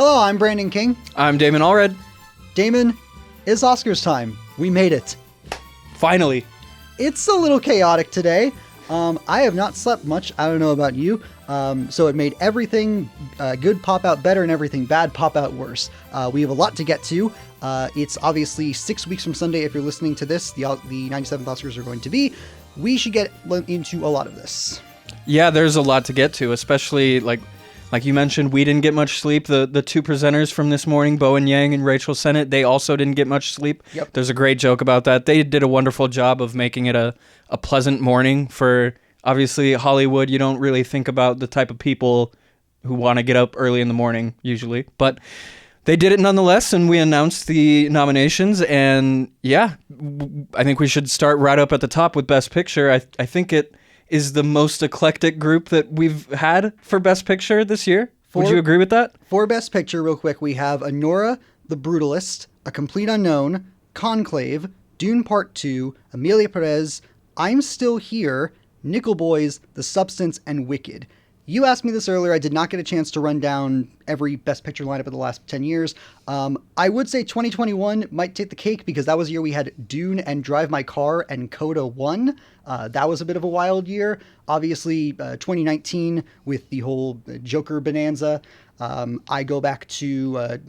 Hello, I'm Brandon King. I'm Damon Allred. Damon, it's Oscars time. We made it. Finally. It's a little chaotic today. I have not slept much. I don't know about you. So it made everything good pop out better and everything bad pop out worse. We have a lot to get to. It's obviously 6 weeks from Sunday. If you're listening to this, the 97th Oscars are going to be. We should get into a lot of this. Yeah, there's a lot to get to, especially like you mentioned, we didn't get much sleep. The two presenters from this morning, Bowen Yang and Rachel Sennett, they also didn't get much sleep. Yep. There's a great joke about that. They did a wonderful job of making it a pleasant morning for, obviously, Hollywood. You don't really think about the type of people who want to get up early in the morning, usually. But they did it nonetheless, and we announced the nominations. And yeah, I think we should start right up at the top with Best Picture. I think it is the most eclectic group that we've had for Best Picture this year. Would you agree with that? For Best Picture, real quick, we have Anora, The Brutalist, A Complete Unknown, Conclave, Dune Part 2, Emilia Perez, I'm Still Here, Nickel Boys, The Substance, and Wicked. You asked me this earlier. I did not get a chance to run down every Best Picture lineup of the last 10 years. I would say 2021 might take the cake because that was the year we had Dune and Drive My Car and Coda 1. That was a bit of a wild year. Obviously, 2019 with the whole Joker bonanza. I go back to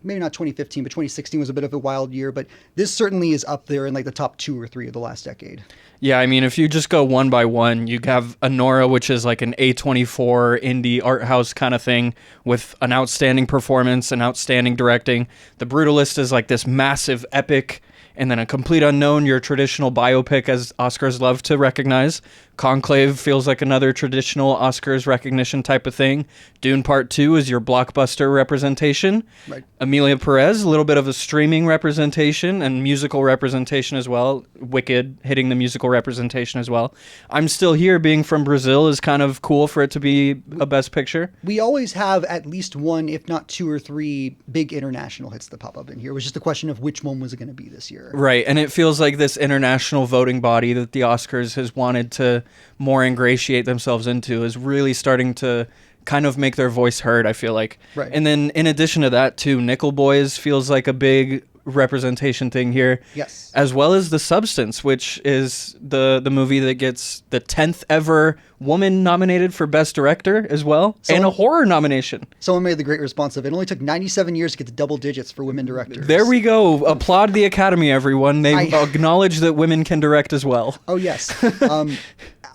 maybe not 2015, but 2016 was a bit of a wild year. But this certainly is up there in like the top 2 or 3 of the last decade. Yeah, I mean, if you just go one by one, you have Anora, which is like an A24 indie art house kind of thing with an outstanding performance and outstanding directing. The Brutalist is like this massive epic, and then A Complete Unknown, your traditional biopic, as Oscars love to recognize. Conclave feels like another traditional Oscars recognition type of thing. Dune Part 2 is your blockbuster representation. Right. Emilia Perez, a little bit of a streaming representation and musical representation as well. Wicked hitting the musical representation as well. I'm Still Here, being from Brazil, is kind of cool for it to be a Best Picture. We always have at least one, if not 2 or 3, big international hits that pop up in here. It was just a question of which one was it going to be this year. Right, and it feels like this international voting body that the Oscars has wanted to more ingratiate themselves into is really starting to kind of make their voice heard, I feel like. Right. And then in addition to that, too, Nickel Boys feels like a big representation thing here. Yes. As well as The Substance, which is the movie that gets the 10th ever woman nominated for Best Director as well, and a horror nomination. Someone made the great response of it only took 97 years to get to double digits for women directors. There we go. Applaud the Academy, everyone. They acknowledge that women can direct as well. Oh, yes.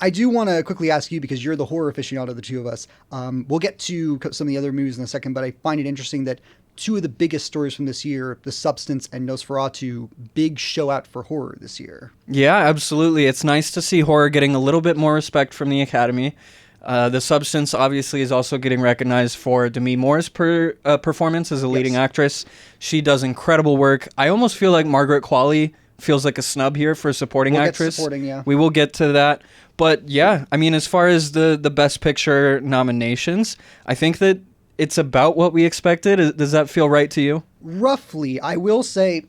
I do want to quickly ask you, because you're the horror aficionado of the two of us. We'll get to some of the other movies in a second, but I find it interesting that 2 of the biggest stories from this year, The Substance and Nosferatu, big show out for horror this year. Yeah, absolutely. It's nice to see horror getting a little bit more respect from the Academy. The Substance obviously is also getting recognized for Demi Moore's performance as a leading actress. She does incredible work. I almost feel like Margaret Qualley feels like a snub here for supporting actress. We will get to that. But yeah, I mean, as far as the Best Picture nominations, I think that it's about what we expected. Does that feel right to you? Roughly. I will say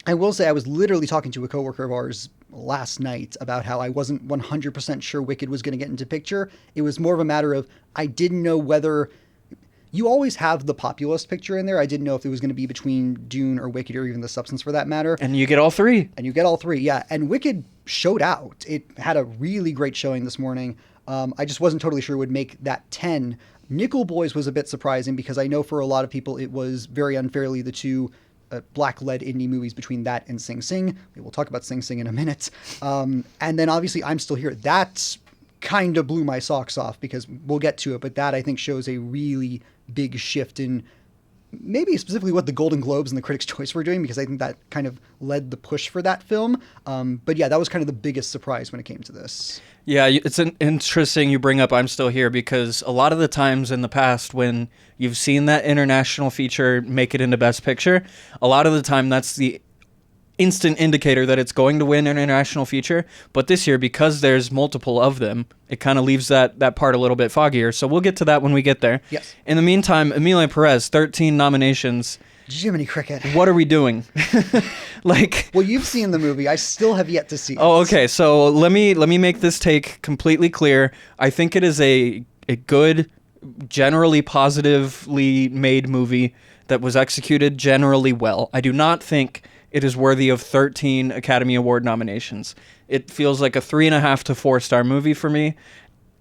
I was literally talking to a coworker of ours last night about how I wasn't 100% sure Wicked was going to get into picture. It was more of a matter of I didn't know whether you always have the populist picture in there. I didn't know if it was going to be between Dune or Wicked or even The Substance for that matter. And you get all 3. Yeah. And Wicked showed out. It had a really great showing this morning. I just wasn't totally sure it would make that 10. Nickel Boys was a bit surprising because I know for a lot of people it was very unfairly the 2 black-led indie movies between that and Sing Sing. We will talk about Sing Sing in a minute. And then obviously I'm Still Here. That kind of blew my socks off because we'll get to it, but that I think shows a really big shift in maybe specifically what the Golden Globes and the Critics' Choice were doing, because I think that kind of led the push for that film. But yeah, that was kind of the biggest surprise when it came to this. Yeah, it's interesting you bring up I'm Still Here, because a lot of the times in the past when you've seen that international feature make it into Best Picture, a lot of the time that's the instant indicator that it's going to win an international feature. But this year, because there's multiple of them, it kind of leaves that part a little bit foggier. So we'll get to that when we get there. Yes. In the meantime, Emilia Perez, 13 nominations. Jiminy Cricket. What are we doing? Well, you've seen the movie. I still have yet to see it. Oh, okay. So let me make this take completely clear. I think it is a good generally positively made movie that was executed generally well. I do not think it is worthy of 13 Academy Award nominations. It feels like a 3.5 to 4-star movie for me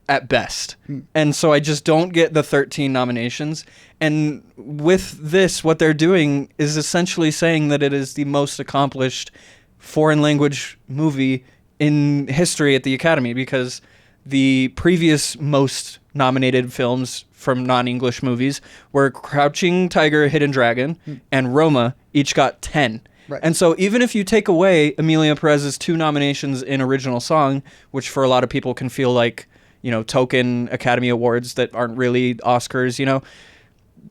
at best. And so I just don't get the 13 nominations. And with this, what they're doing is essentially saying that it is the most accomplished foreign language movie in history at the Academy, because the previous most nominated films from non-English movies were Crouching Tiger, Hidden Dragon, and Roma, each got 10. Right. And so even if you take away Emilia Perez's 2 nominations in original song, which for a lot of people can feel like, token Academy Awards that aren't really Oscars,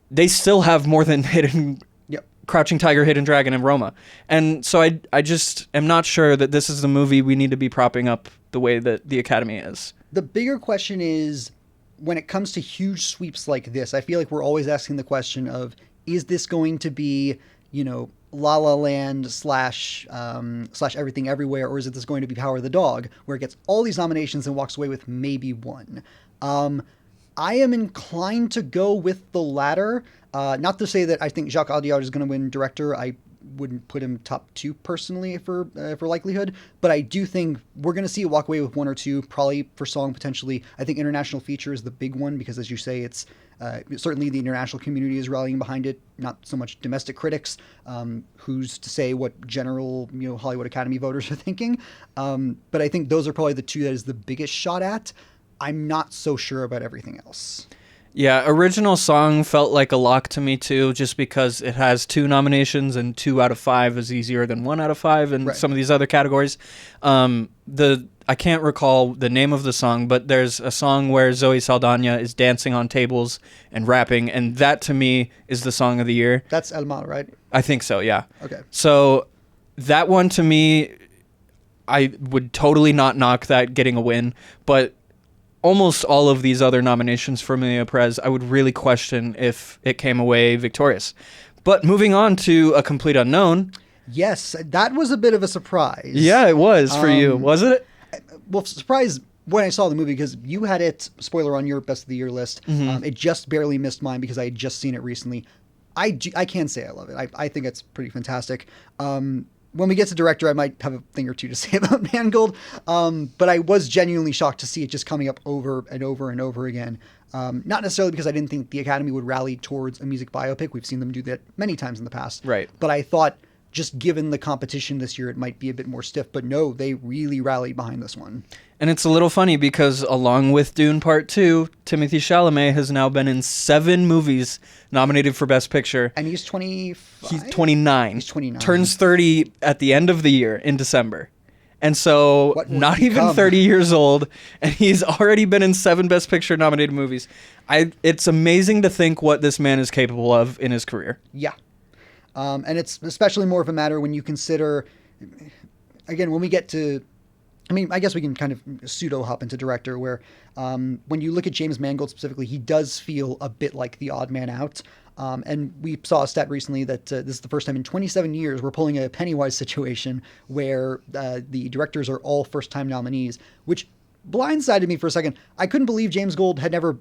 they still have more than Crouching Tiger, Hidden Dragon, and Roma. And so I just am not sure that this is the movie we need to be propping up the way that the Academy is. The bigger question is, when it comes to huge sweeps like this, I feel like we're always asking the question of, is this going to be, La La Land slash Everything Everywhere, or is it this going to be Power of the Dog, where it gets all these nominations and walks away with maybe one? I am inclined to go with the latter. Not to say that I think Jacques Audiard is going to win director. I wouldn't put him top 2 personally for likelihood, but I do think we're going to see it walk away with 1 or 2, probably for song potentially. I think international feature is the big one because, as you say, it's certainly the international community is rallying behind it, not so much domestic critics. Who's to say what general Hollywood Academy voters are thinking? But I think those are probably the 2 that is the biggest shot at. I'm not so sure about everything else. Yeah, original song felt like a lock to me too, just because it has 2 nominations, and 2 out of 5 is easier than 1 out of 5 in some of these other categories. I can't recall the name of the song, but there's a song where Zoe Saldana is dancing on tables and rapping, and that to me is the song of the year. That's El Mal, right? I think so, yeah. Okay. So that one to me, I would totally not knock that getting a win, but almost all of these other nominations for Emilia Perez, I would really question if it came away victorious. But moving on to A Complete Unknown. Yes, that was a bit of a surprise. Yeah, it was for you, wasn't it? Well, surprise when I saw the movie, because you had it, spoiler, on your Best of the Year list. It just barely missed mine because I had just seen it recently. I can say I love it. I think it's pretty fantastic. When we get to director, I might have a thing or 2 to say about Mangold. But I was genuinely shocked to see it just coming up over and over and over again. Not necessarily because I didn't think the Academy would rally towards a music biopic. We've seen them do that many times in the past. Right. But I thought, just given the competition this year, it might be a bit more stiff. But no, they really rallied behind this one. And it's a little funny because along with Dune Part 2, Timothée Chalamet has now been in 7 movies nominated for Best Picture. And he's 25? He's 29. He's 29. Turns 30 at the end of the year in December. And so not even 30 years old, and he's already been in 7 Best Picture nominated movies. It's amazing to think what this man is capable of in his career. Yeah. And it's especially more of a matter when you consider, again, when we get to, I guess we can kind of pseudo hop into director, where when you look at James Mangold specifically, he does feel a bit like the odd man out. And we saw a stat recently that this is the first time in 27 years we're pulling a Pennywise situation where the directors are all first-time nominees, which blindsided me for a second. I couldn't believe James Mangold had never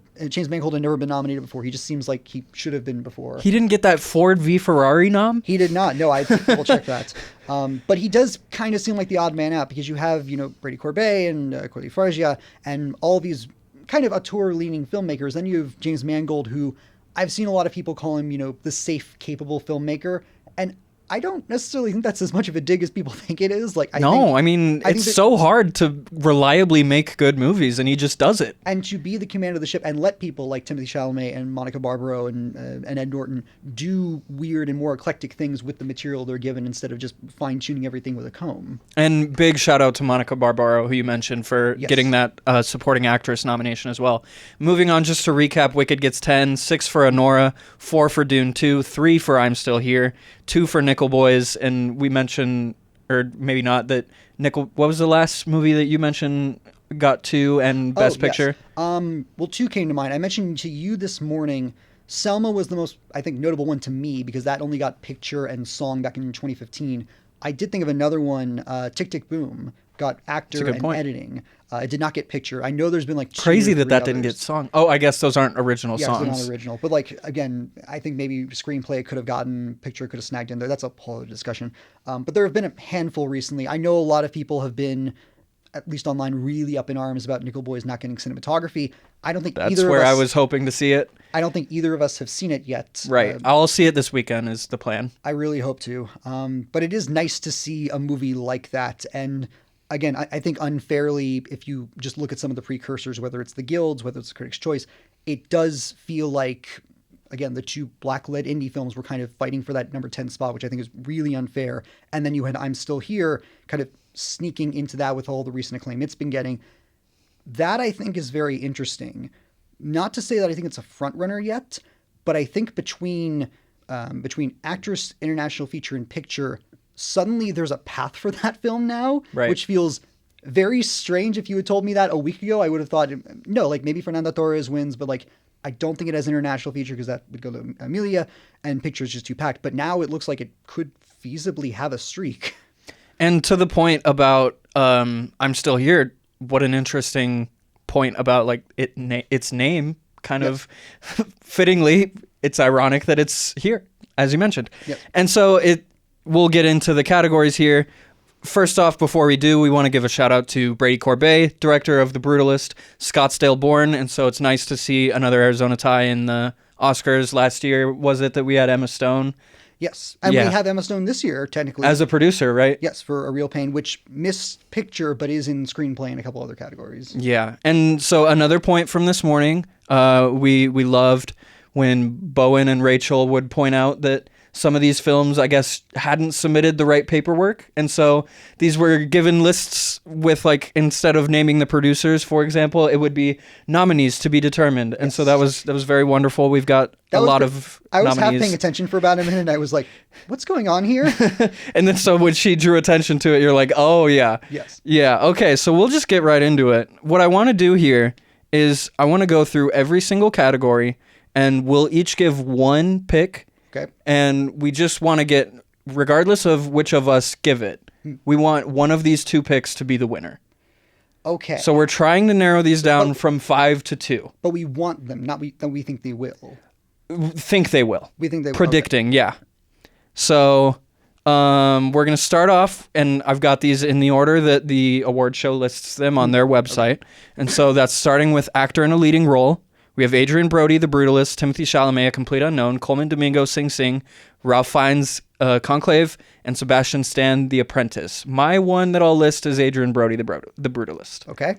been nominated before. He just seems like he should have been before. He didn't get that Ford v Ferrari nom? He did not. No, I think we'll check that. But he does kind of seem like the odd man out, because you have, Brady Corbet and Cody Fargia and all these kind of auteur-leaning filmmakers. Then you have James Mangold, who I've seen a lot of people call him, the safe, capable filmmaker. And I don't necessarily think that's as much of a dig as people think it is. It's so hard to reliably make good movies, and he just does it. And to be the command of the ship and let people like Timothée Chalamet and Monica Barbaro and Ed Norton do weird and more eclectic things with the material they're given, instead of just fine-tuning everything with a comb. And big shout out to Monica Barbaro, who you mentioned, for getting that supporting actress nomination as well. Moving on, just to recap, Wicked gets 10, 6 for Anora, 4 for Dune 2, 3 for I'm Still Here, 2 for Nickel Boys, and we mentioned, or maybe not, that Nickel. What was the last movie that you mentioned got 2 and Best Picture? Yes. 2 came to mind. I mentioned to you this morning, Selma was the most, I think, notable one to me, because that only got picture and song back in 2015. I did think of another one, Tick Tick Boom, got actor and point. editing. It did not get picture. I know there's been like Crazy that didn't get song. Oh, I guess those aren't original songs. songs. They're not original. But like, again, I think maybe screenplay could have gotten picture, could have snagged in there. That's a whole other discussion. But there have been a handful recently. I know a lot of people have been, at least online, really up in arms about Nickel Boys not getting cinematography. I don't think that's either where of us, I was hoping to see it. I don't think either of us have seen it yet. Right. I'll see it this weekend is the plan. I really hope to. But it is nice to see a movie like that. And again, I think unfairly, if you just look at some of the precursors, whether it's the Guilds, whether it's the Critics' Choice, it does feel like, again, the two black-led indie films were kind of fighting for that number 10 spot, which I think is really unfair. And then you had I'm Still Here kind of sneaking into that with all the recent acclaim it's been getting. That, I think, is very interesting. Not to say that I think it's a front runner yet, but I think between actress, international feature, and picture, suddenly there's a path for that film now, right, which feels very strange. If you had told me that a week ago, I would have thought, no, like maybe Fernando Torres wins, but like I don't think it has international feature because that would go to Amelia, and picture is just too packed. But now it looks like it could feasibly have a streak. And to the point about I'm Still Here, what an interesting point about like its name kind of fittingly, it's ironic that it's here, as you mentioned. Yep. And so we'll get into the categories here. First off, before we do, we want to give a shout out to Brady Corbet, director of The Brutalist, Scottsdale born. And so it's nice to see another Arizona tie in the Oscars. Last year, was it that we had Emma Stone? Yes. And we have Emma Stone this year, technically. As a producer, right? Yes, for A Real Pain, which missed picture, but is in screenplay and a couple other categories. Yeah. And so another point from this morning, we loved when Bowen and Rachel would point out that some of these films, I guess, hadn't submitted the right paperwork. And so these were given lists with, like, instead of naming the producers, for example, it would be nominees to be determined. And so that was very wonderful. We've got a lot of I was nominees. half paying attention for about a minute, and I was like, what's going on here? And then so when she drew attention to it, you're like, oh, yeah. Yes. Yeah, okay, so we'll just get right into it. What I want to do here is I want to go through every single category, and we'll each give one pick. Okay. And we just want to get, regardless of which of us give it, we want one of these two picks to be the winner. Okay. So we're trying to narrow these down from 5 to 2. But we want them, not we think they will. Think they will. We think they will. Predicting, okay. Yeah. So we're going to start off, and I've got these in the order that the award show lists them on their website. Okay. And so that's starting with actor in a leading role. We have Adrian Brody, The Brutalist, Timothy Chalamet, A Complete Unknown, Coleman Domingo, Sing Sing, Ralph Fiennes, Conclave, and Sebastian Stan, The Apprentice. My one that I'll list is Adrian Brody, The Brutalist. Okay.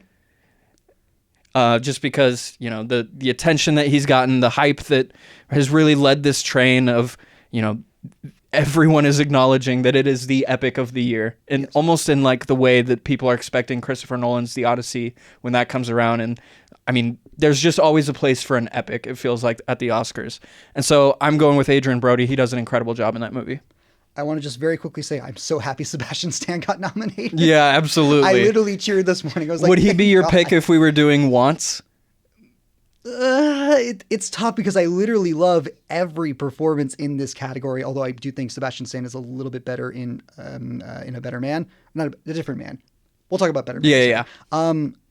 Just because, you know, the attention that he's gotten, the hype that has really led this train of, you know, everyone is acknowledging that it is the epic of the year, and almost in like the way that people are expecting Christopher Nolan's The Odyssey when that comes around. And I mean, there's just always a place for an epic, it feels like, at the Oscars. And so I'm going with Adrian Brody. He does an incredible job in that movie. I want to just very quickly say I'm so happy Sebastian Stan got nominated. Yeah, absolutely. I literally cheered this morning. I was like, would he be your pick if we were doing wants? It's tough because I literally love every performance in this category. Although I do think Sebastian Stan is a little bit better in A Better Man, not a different man. We'll talk about Better Man. Yeah.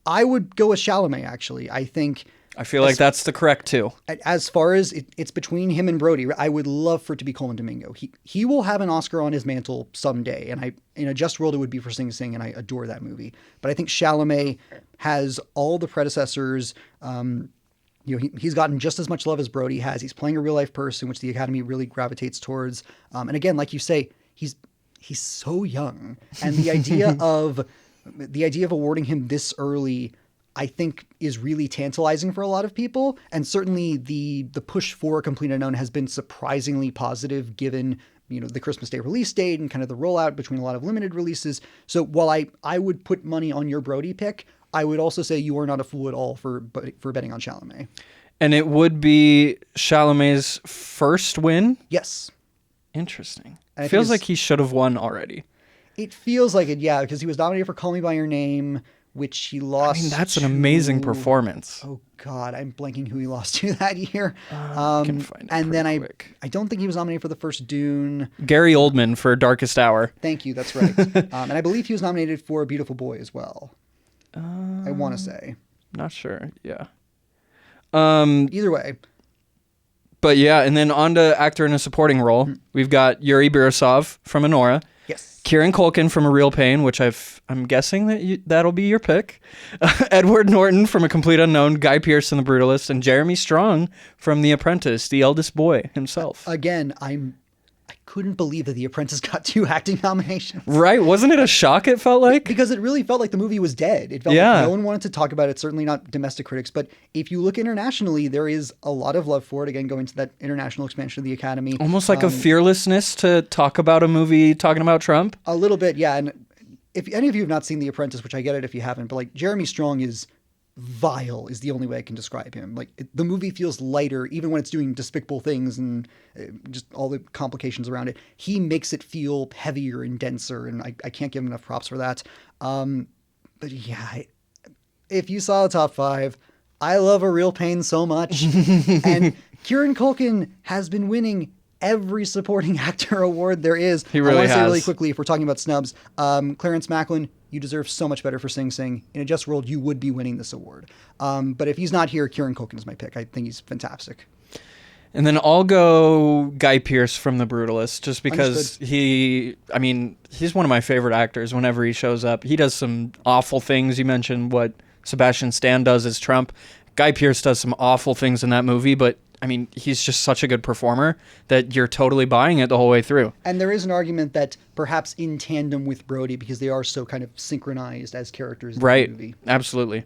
I would go with Chalamet. Actually, I feel like that's the correct two. As far as it's between him and Brody, I would love for it to be Coleman Domingo. He will have an Oscar on his mantle someday, and in a just world it would be for Sing Sing, and I adore that movie. But I think Chalamet has all the predecessors. You know, he's gotten just as much love as Brody has. He's playing a real life person, which the Academy really gravitates towards. And again, like you say, he's so young, and the idea of awarding him this early, I think, is really tantalizing for a lot of people. And certainly the push for A Complete Unknown has been surprisingly positive, given, you know, the Christmas Day release date and kind of the rollout between a lot of limited releases. So while I would put money on your Brody pick, I would also say you are not a fool at all for betting on Chalamet. And it would be Chalamet's first win? Yes. Interesting. It feels like he should have won already. It feels like it, yeah, because he was nominated for Call Me By Your Name, which he lost. I mean, that's an amazing performance. Oh God, I'm blanking who he lost to that year. Can find it and then quick. I don't think he was nominated for the first Dune. Gary Oldman for Darkest Hour. Thank you, that's right. And I believe he was nominated for Beautiful Boy as well. I want to say. Not sure. Yeah. Either way. But yeah, and then on to actor in a supporting role. We've got Yuri Borisov from Anora. Yes. Kieran Culkin from A Real Pain, which I'm guessing that'll be your pick. Edward Norton from A Complete Unknown. Guy Pearce in The Brutalist. And Jeremy Strong from The Apprentice, the eldest boy himself. Again, I couldn't believe that The Apprentice got 2 acting nominations. Right? Wasn't it a shock, it felt like? Because it really felt like the movie was dead. It felt like no one wanted to talk about it, certainly not domestic critics. But if you look internationally, there is a lot of love for it. Again, going to that international expansion of the Academy. Almost like a fearlessness to talk about a movie talking about Trump. A little bit, yeah. And if any of you have not seen The Apprentice, which I get it if you haven't, but like Jeremy Strong is vile is the only way I can describe him. Like the movie feels lighter, even when it's doing despicable things and just all the complications around it. He makes it feel heavier and denser, and I can't give him enough props for that. But yeah, if you saw the top 5, I love A Real Pain so much. And Kieran Culkin has been winning every supporting actor award there is. He really I want to say has. really quickly, if we're talking about snubs, Clarence Macklin, you deserve so much better for Sing Sing. In a Just World, you would be winning this award. But if he's not here, Kieran Culkin is my pick. I think he's fantastic. And then I'll go Guy Pearce from The Brutalist, just because Understood. he's one of my favorite actors whenever he shows up. He does some awful things. You mentioned what Sebastian Stan does as Trump. Guy Pearce does some awful things in that movie, but I mean, he's just such a good performer that you're totally buying it the whole way through. And there is an argument that perhaps in tandem with Brody, because they are so kind of synchronized as characters in the movie. Absolutely.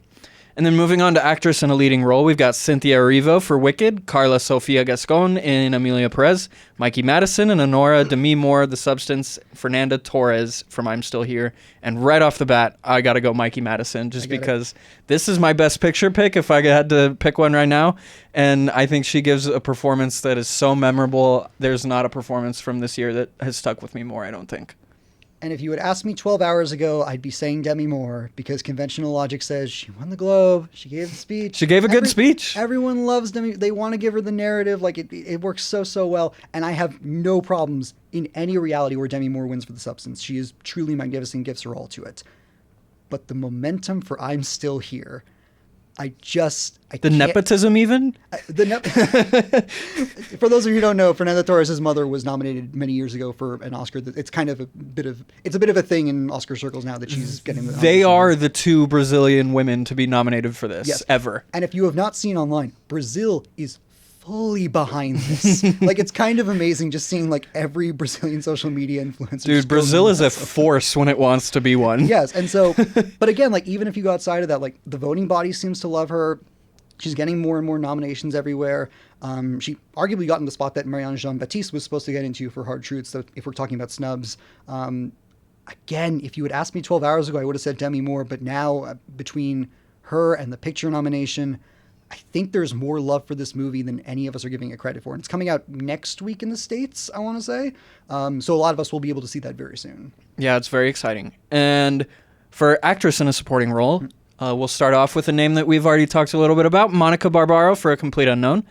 And then moving on to actress in a leading role, we've got Cynthia Erivo for Wicked, Carla Sofia Gascon in Amelia Perez, Mikey Madison and Honora Demi Moore, The Substance, Fernanda Torres from I'm Still Here. And right off the bat, I got to go Mikey Madison just because this is my best picture pick if I had to pick one right now. And I think she gives a performance that is so memorable. There's not a performance from this year that has stuck with me more, I don't think. And if you had asked me 12 hours ago, I'd be saying Demi Moore, because conventional logic says she won the Globe, she gave the speech. She gave a good speech. Everyone loves Demi. They want to give her the narrative. Like it works so well. And I have no problems in any reality where Demi Moore wins for The Substance. She is truly magnificent, gives her all to it. But the momentum for I'm Still Here, I the nepotism even? For those of you who don't know, Fernanda Torres' mother was nominated many years ago for an Oscar. It's kind of a bit of a thing in Oscar circles now that she's getting the They are the 2 Brazilian women to be nominated for this ever. And if you have not seen online, Brazil is fully behind this. Like, it's kind of amazing just seeing like every Brazilian social media influencer. Dude, Brazil is a force when it wants to be one. Yes. And so, but again, like even if you go outside of that, like the voting body seems to love her. She's getting more and more nominations everywhere. She arguably got in the spot that Marianne Jean-Baptiste was supposed to get into for Hard Truths, so if we're talking about snubs. Again, if you had asked me 12 hours ago, I would have said Demi Moore, but now between her and the picture nomination, I think there's more love for this movie than any of us are giving it credit for. And it's coming out next week in the States, I want to say. So a lot of us will be able to see that very soon. Yeah, it's very exciting. And for actress in a supporting role, we'll start off with a name that we've already talked a little bit about, Monica Barbaro for A Complete Unknown,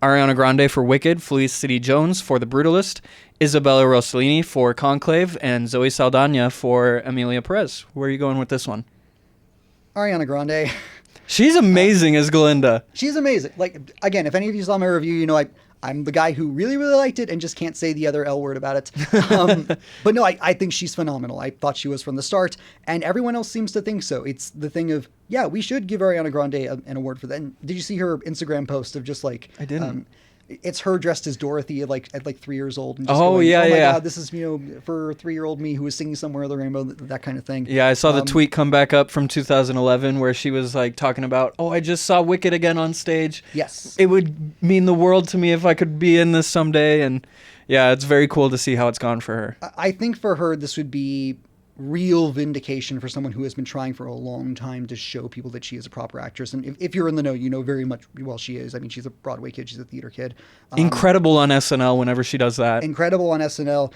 Ariana Grande for Wicked, Felicity Jones for The Brutalist, Isabella Rossellini for Conclave, and Zoe Saldana for Amelia Perez. Where are you going with this one? Ariana Grande. She's amazing as Glinda. She's amazing. Like, again, if any of you saw my review, you know I'm the guy who really, really liked it and just can't say the other L word about it. But no, I think she's phenomenal. I thought she was from the start, and everyone else seems to think so. It's the thing of, yeah, we should give Ariana Grande an award for that. And did you see her Instagram post of just like... I didn't. It's her dressed as Dorothy at like 3 years old. And just going, yeah. Oh my God, this is, for 3-year-old me who was singing Somewhere Over the Rainbow, that kind of thing. Yeah, I saw the tweet come back up from 2011 where she was like talking about, I just saw Wicked again on stage. Yes. It would mean the world to me if I could be in this someday. And yeah, it's very cool to see how it's gone for her. I think for her, this would be real vindication for someone who has been trying for a long time to show people that she is a proper actress. And if you're in the know, you know very much well she is. I mean, she's a Broadway kid. She's a theater kid. Incredible on SNL whenever she does that. Incredible on SNL.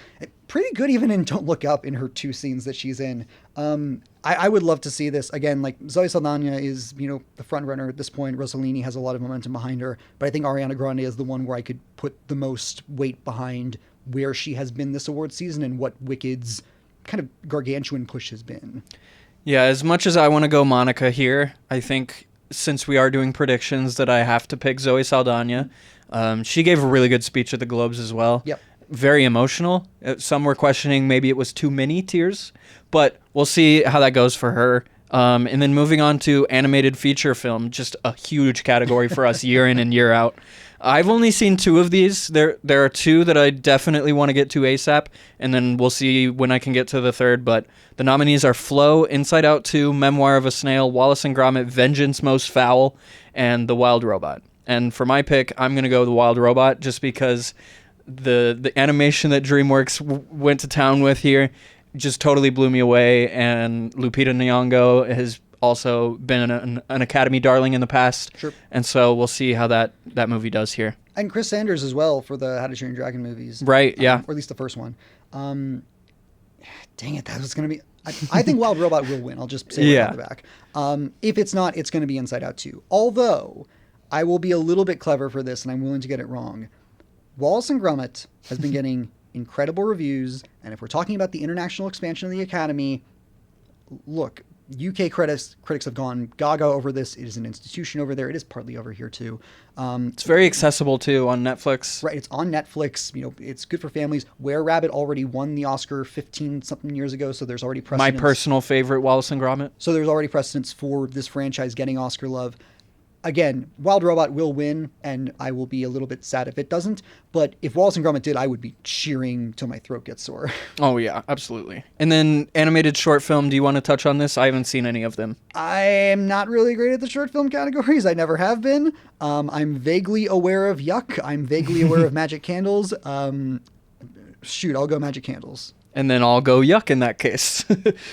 Pretty good even in Don't Look Up in her 2 scenes that she's in. I would love to see this. Again, like Zoe Saldana is, the front runner at this point. Rossellini has a lot of momentum behind her. But I think Ariana Grande is the one where I could put the most weight behind where she has been this award season and what Wicked's kind of gargantuan push has been. Yeah, as much as I want to go Monica here, I think since we are doing predictions that I have to pick Zoe Saldana. She gave a really good speech at the Globes as well. Yep. Very emotional. Some were questioning maybe it was too many tears, but we'll see how that goes for her. And then moving on to animated feature film, just a huge category for us year in and year out. I've only seen 2 of these. There are 2 that I definitely want to get to ASAP, and then we'll see when I can get to the third. But the nominees are Flow, Inside Out 2, Memoir of a Snail, Wallace and Gromit, Vengeance Most Foul, and The Wild Robot. And for my pick, I'm going to go The Wild Robot just because the animation that DreamWorks went to town with here just totally blew me away, and Lupita Nyong'o has also been an Academy darling in the past. Sure. And so we'll see how that movie does here. And Chris Sanders as well for the How to Train Your Dragon movies. Right, yeah. Or at least the first one. Dang it, that was going to be... I think Wild Robot will win. I'll just say it on the back. If it's not, it's going to be Inside Out 2. Although, I will be a little bit clever for this, and I'm willing to get it wrong. Wallace and Gromit has been getting incredible reviews, and if we're talking about the international expansion of the Academy, look... UK critics have gone gaga over this. It is an institution over there. It is partly over here too. It's very accessible too on Netflix. Right, it's on Netflix. It's good for families. Were Rabbit already won the Oscar 15-something years ago, so there's already precedence. My personal favorite, Wallace and Gromit. So there's already precedence for this franchise getting Oscar love. Again, Wild Robot will win, and I will be a little bit sad if it doesn't. But if Wallace and Gromit did, I would be cheering till my throat gets sore. Oh, yeah, absolutely. And then animated short film, do you want to touch on this? I haven't seen any of them. I am not really great at the short film categories. I never have been. I'm vaguely aware of Yuck. I'm vaguely aware of Magic Candles. I'll go Magic Candles. And then I'll go Yuck in that case.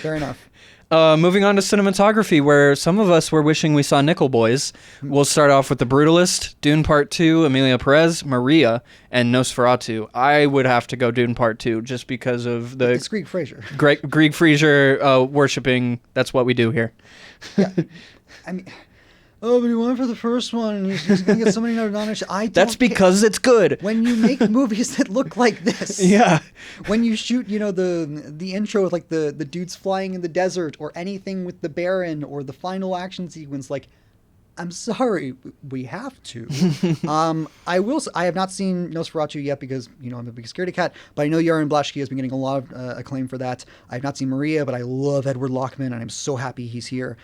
Fair enough. Moving on to cinematography, where some of us were wishing we saw Nickel Boys. We'll start off with The Brutalist, Dune Part 2, Emilia Perez, Maria, and Nosferatu. I would have to go Dune Part 2 just because of the... It's Greig Fraser. Greig Fraser worshipping. That's what we do here. Yeah. I mean... Oh, but he won for the first one, and he's going to get so many nominations. That's because it's good. When you make movies that look like this. Yeah. When you shoot, the intro with, like, the dudes flying in the desert, or anything with the Baron, or the final action sequence, like, I'm sorry, we have to. I have not seen Nosferatu yet because, I'm a big scaredy cat, but I know Yaron Blaschke has been getting a lot of acclaim for that. I have not seen Maria, but I love Edward Lockman, and I'm so happy he's here.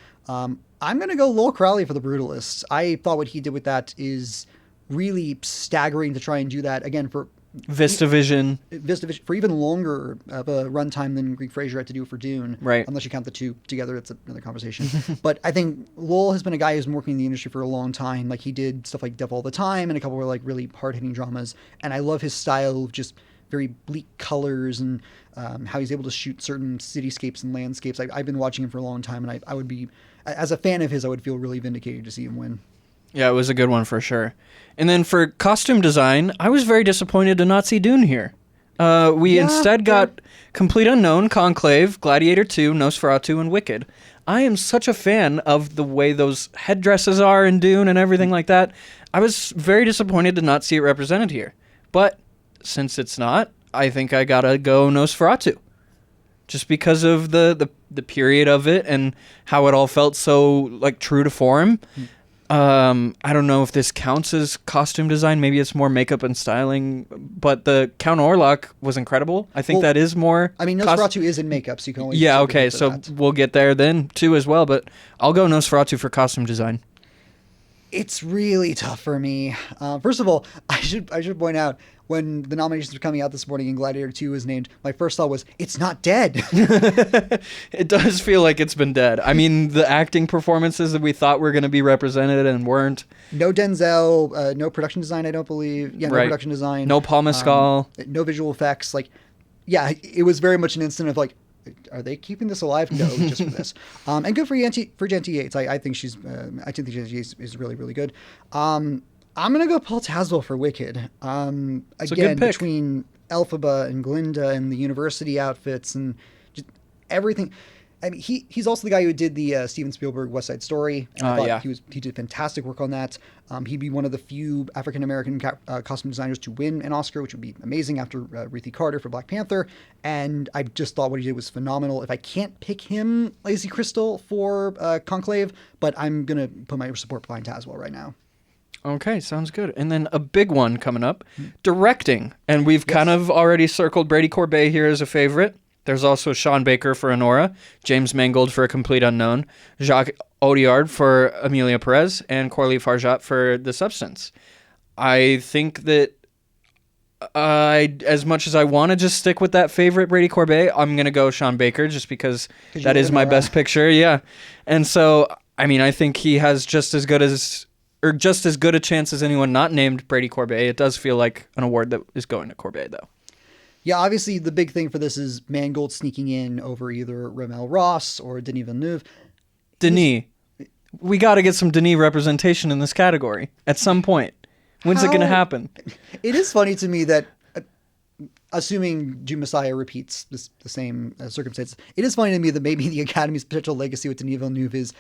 I'm going to go Lowell Crowley for The Brutalist. I thought what he did with that is really staggering to try and do that, again, for... VistaVision for even longer of a runtime than Greig Fraser had to do for Dune. Right. Unless you count the two together, it's another conversation. But I think Lowell has been a guy who's been working in the industry for a long time. Like, he did stuff like Devil All the Time and a couple of, like, really hard-hitting dramas. And I love his style of just very bleak colors and how he's able to shoot certain cityscapes and landscapes. I've been watching him for a long time, and I would be, as a fan of his, I would feel really vindicated to see him win. Yeah, it was a good one for sure. And then for costume design, I was very disappointed to not see Dune here. We instead got Complete Unknown, Conclave, Gladiator 2, Nosferatu, and Wicked. I am such a fan of the way those headdresses are in Dune and everything like that. I was very disappointed to not see it represented here. But since it's not, I think I gotta go Nosferatu. Just because of the period of it and how it all felt so, like, true to form. I don't know if this counts as costume design. Maybe it's more makeup and styling. But the Count Orlok was incredible. I think that is more... I mean, Nosferatu is in makeup, so you can always... Yeah, okay, so we'll get there then, too, as well. But I'll go Nosferatu for costume design. It's really tough for me. First of all, I should point out, when the nominations were coming out this morning and Gladiator 2 was named, my first thought was, it's not dead. It does feel like it's been dead. I mean, the acting performances that we thought were going to be represented and weren't. No Denzel, no production design, I don't believe. Yeah, no production design. No Paul Mescal. No visual effects. Like, yeah, it was very much an instant of, like, are they keeping this alive? No, just for this. And good for Janty Yates. I think Janty Yates is really, really good. I'm gonna go Paul Tazewell for Wicked. Again, between Elphaba and Glinda and the university outfits and just everything. I mean, he's also the guy who did the Steven Spielberg West Side Story. And I thought he did fantastic work on that. He'd be one of the few African American costume designers to win an Oscar, which would be amazing after Ruthie Carter for Black Panther. And I just thought what he did was phenomenal. If I can't pick him, Lazy Crystal for Conclave, but I'm gonna put my support behind Tazewell right now. Okay, sounds good. And then a big one coming up, directing. And we've kind of already circled Brady Corbet here as a favorite. There's also Sean Baker for Honora, James Mangold for A Complete Unknown, Jacques Audiard for Amelia Perez, and Corley Farjat for The Substance. I think that as much as I want to just stick with that favorite Brady Corbet, I'm going to go Sean Baker just because that is my best picture. Yeah. And so, I mean, I think he has just as good a chance as anyone not named Brady Corbet. It does feel like an award that is going to Corbet, though. Yeah, obviously the big thing for this is Mangold sneaking in over either Ramel Ross or Denis Villeneuve. Denis. We got to get some Denis representation in this category at some point. When's it going to happen? It is funny to me that, assuming Dune Messiah repeats the same circumstances, it is funny to me that maybe the Academy's potential legacy with Denis Villeneuve is,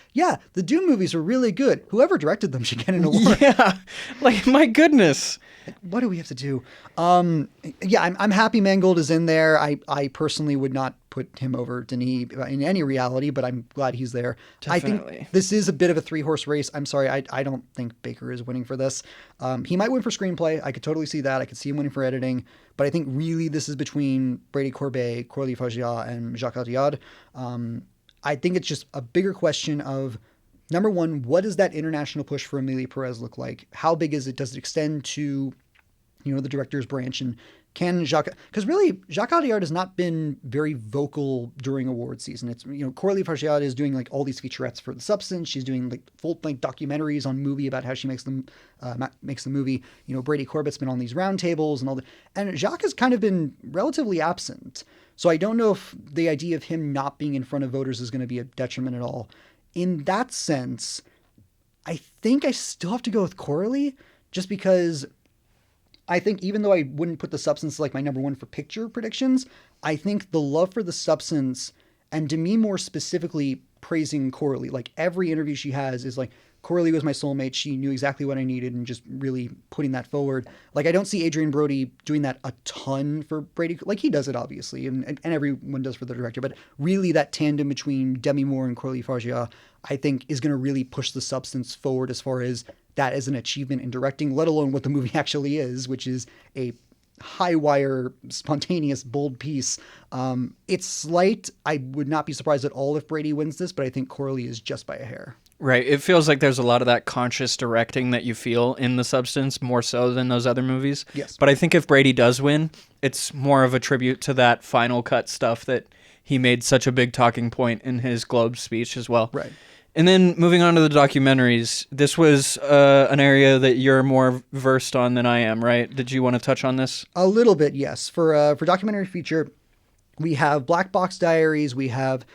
the Dune movies are really good. Whoever directed them should get an award. Yeah, like, my goodness. What do we have to do? I'm happy Mangold is in there. I personally would not put him over Denis in any reality, but I'm glad he's there. Definitely. I think this is a bit of a 3-horse race. I'm sorry, I don't think Baker is winning for this. He might win for screenplay. I could totally see that. I could see him winning for editing. But I think really this is between Brady Corbet, Corley Farjat, and Jacques Audiard. I think it's just a bigger question of, number one, what does that international push for Amelia Perez look like? How big is it? Does it extend to, the director's branch? And can because really Jacques Audiard has not been very vocal during award season. It's, Corley Farjat is doing like all these featurettes for The Substance. She's doing like full-length documentaries on movie about how she makes the movie. Brady Corbett's been on these roundtables and all that. And Jacques has kind of been relatively absent. So I don't know if the idea of him not being in front of voters is going to be a detriment at all. In that sense, I think I still have to go with Corley, just because I think even though I wouldn't put The Substance like my number one for picture predictions, I think the love for The Substance, and to me more specifically praising Corley, like every interview she has is like, Corley was my soulmate. She knew exactly what I needed and just really putting that forward. Like, I don't see Adrian Brody doing that a ton for Brady. Like, he does it, obviously, and everyone does for the director. But really that tandem between Demi Moore and Corley Farjat, I think, is going to really push The Substance forward as far as that as an achievement in directing, let alone what the movie actually is, which is a high-wire, spontaneous, bold piece. It's slight. I would not be surprised at all if Brady wins this, but I think Corley is just by a hair. Right. It feels like there's a lot of that conscious directing that you feel in The Substance, more so than those other movies. Yes. But I think if Brady does win, it's more of a tribute to that final cut stuff that he made such a big talking point in his Globe speech as well. Right. And then moving on to the documentaries, this was an area that you're more versed on than I am, right? Did you want to touch on this? A little bit, yes. For documentary feature, we have Black Box Diaries, we have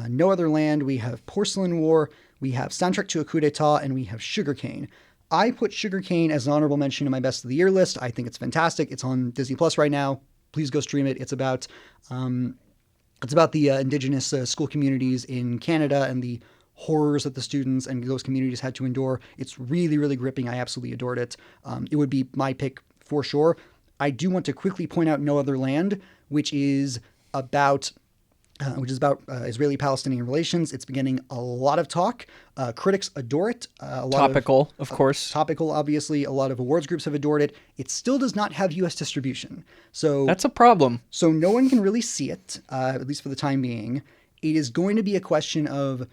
No Other Land, we have Porcelain War, we have Soundtrack to a Coup d'etat, and we have Sugarcane. I put Sugarcane as an honorable mention in my Best of the Year list. I think it's fantastic. It's on Disney Plus right now. Please go stream it. It's about the indigenous school communities in Canada and the horrors that the students and those communities had to endure. It's really, really gripping. I absolutely adored it. It would be my pick for sure. I do want to quickly point out No Other Land, which is about Israeli-Palestinian relations. It's been getting a lot of talk. Critics adore it. Topical, of course. Topical, obviously. A lot of awards groups have adored it. It still does not have U.S. distribution. So that's a problem. So no one can really see it, at least for the time being. It is going to be a question of,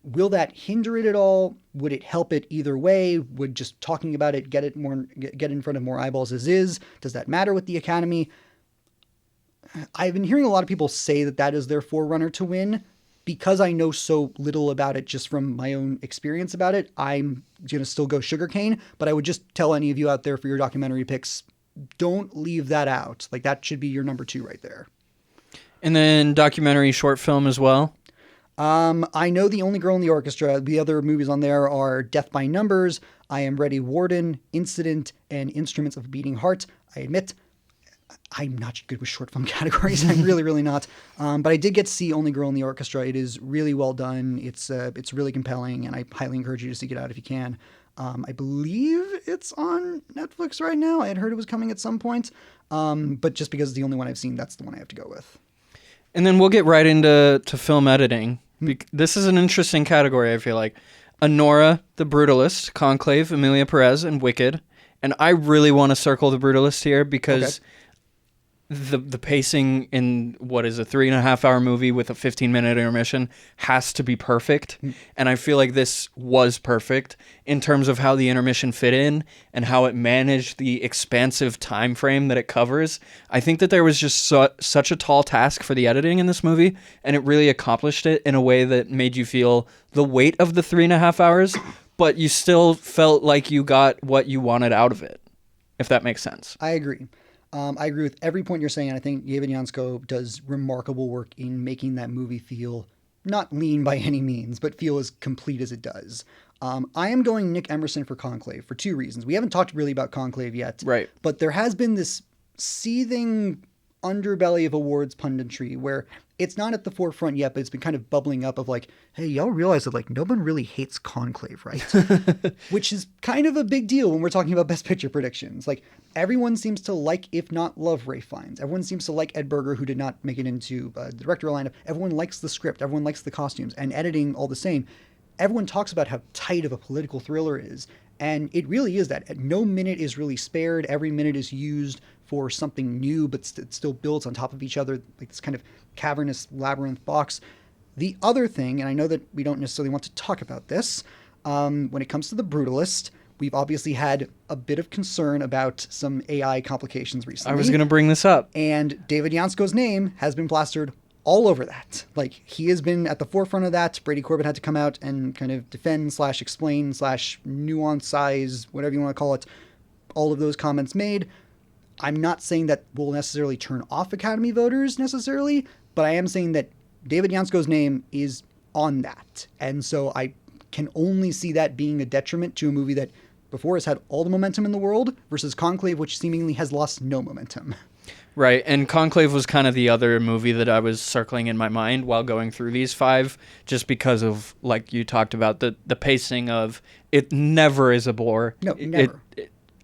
will that hinder it at all? Would it help it either way? Would just talking about it get in front of more eyeballs as is? Does that matter with the Academy? I've been hearing a lot of people say that is their forerunner to win. Because I know so little about it just from my own experience about it, I'm going to still go Sugarcane. But I would just tell any of you out there for your documentary picks, don't leave that out. Like, that should be your number 2 right there. And then documentary short film as well. I know The Only Girl in the Orchestra. The other movies on there are Death by Numbers, I Am Ready Warden, Incident, and Instruments of a Beating Heart. I admit, I'm not good with short film categories. I'm really, really not. But I did get to see Only Girl in the Orchestra. It is really well done. It's really compelling, and I highly encourage you to seek it out if you can. I believe it's on Netflix right now. I had heard it was coming at some point. But just because it's the only one I've seen, that's the one I have to go with. And then we'll get right into film editing. This is an interesting category, I feel like. Anora, The Brutalist, Conclave, Emilia Perez, and Wicked. And I really want to circle The Brutalist here because the pacing in what is a 3.5-hour movie with a 15-minute intermission has to be perfect. And I feel like this was perfect in terms of how the intermission fit in and how it managed the expansive time frame that it covers. I think that there was just such a tall task for the editing in this movie, and it really accomplished it in a way that made you feel the weight of the 3.5 hours, but you still felt like you got what you wanted out of it, if that makes sense. I agree. I agree with every point you're saying. I think David Jansko does remarkable work in making that movie feel not lean by any means, but feel as complete as it does. I am going Nick Emerson for Conclave for two reasons. We haven't talked really about Conclave yet, right? But there has been this seething underbelly of awards punditry where it's not at the forefront yet, but it's been kind of bubbling up of like, hey, y'all realize that like no one really hates Conclave, right? Which is kind of a big deal when we're talking about Best Picture predictions. Like everyone seems to like, if not love, Ralph Fiennes. Everyone seems to like Ed Berger, who did not make it into the directorial lineup. Everyone likes the script. Everyone likes the costumes and editing all the same. Everyone talks about how tight of a political thriller is. And it really is that. No minute is really spared. Every minute is used for something new, but it still builds on top of each other, like this kind of cavernous labyrinth box. The other thing, and I know that we don't necessarily want to talk about this, when it comes to The Brutalist, we've obviously had a bit of concern about some AI complications recently. I was going to bring this up. And David Jansko's name has been plastered all over that. Like, he has been at the forefront of that. Brady Corbett had to come out and kind of defend / explain / nuance size, whatever you want to call it, all of those comments made. I'm not saying that will necessarily turn off Academy voters necessarily, but I am saying that David Jansko's name is on that. And so I can only see that being a detriment to a movie that before has had all the momentum in the world versus Conclave, which seemingly has lost no momentum. Right, and Conclave was kind of the other movie that I was circling in my mind while going through these five, just because of, like you talked about, the pacing of it never is a bore. No, never.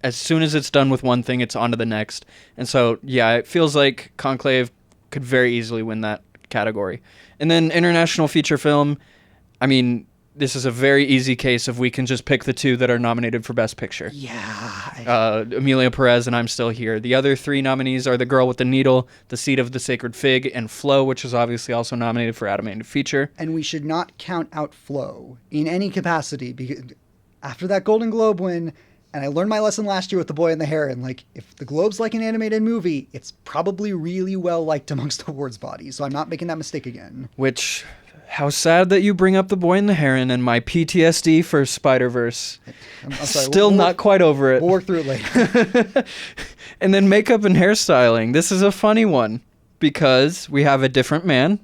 As soon as it's done with one thing, it's on to the next. And so, yeah, it feels like Conclave could very easily win that category. And then international feature film, I mean, this is a very easy case if we can just pick the two that are nominated for Best Picture. Yeah. Emilia Perez and I'm Still Here. The other three nominees are The Girl with the Needle, The Seed of the Sacred Fig, and Flow, which is obviously also nominated for Animated Feature. And we should not count out Flow in any capacity, because after that Golden Globe win, and I learned my lesson last year with The Boy and the Heron, like, if the Globe's like an animated movie, it's probably really well liked amongst awards bodies, so I'm not making that mistake again. Which, how sad that you bring up The Boy and the Heron and my PTSD for Spider-Verse. I'm sorry. Still not quite over it. We'll work through it later. And then makeup and hairstyling. This is a funny one because we have A Different Man,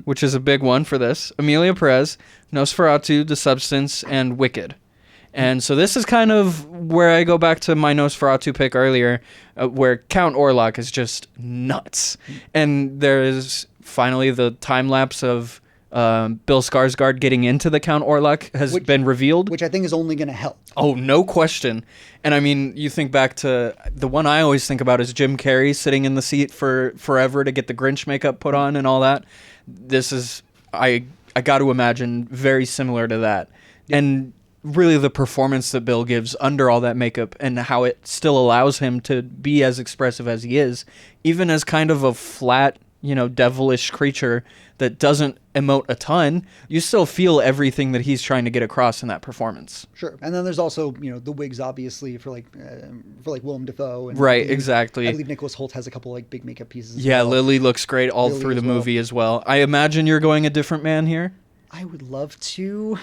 which is a big one for this. Emilia Perez, Nosferatu, The Substance, and Wicked. And so this is kind of where I go back to my Nosferatu pick earlier, where Count Orlok is just nuts. And there is finally the time lapse of Bill Skarsgård getting into the Count Orlok has been revealed. Which I think is only going to help. Oh, no question. And I mean, you think back to the one I always think about is Jim Carrey sitting in the seat for forever to get the Grinch makeup put on and all that. This is, I got to imagine, very similar to that. Yeah. And really the performance that Bill gives under all that makeup and how it still allows him to be as expressive as he is, even as kind of a flat, devilish creature that doesn't emote a ton, you still feel everything that he's trying to get across in that performance. Sure. And then there's also, the wigs, obviously, for Willem Dafoe. And right, exactly. I believe Nicholas Hoult has a couple big makeup pieces. Yeah, well. Lily looks great all through the movie as well. I imagine you're going A Different Man here? I would love to.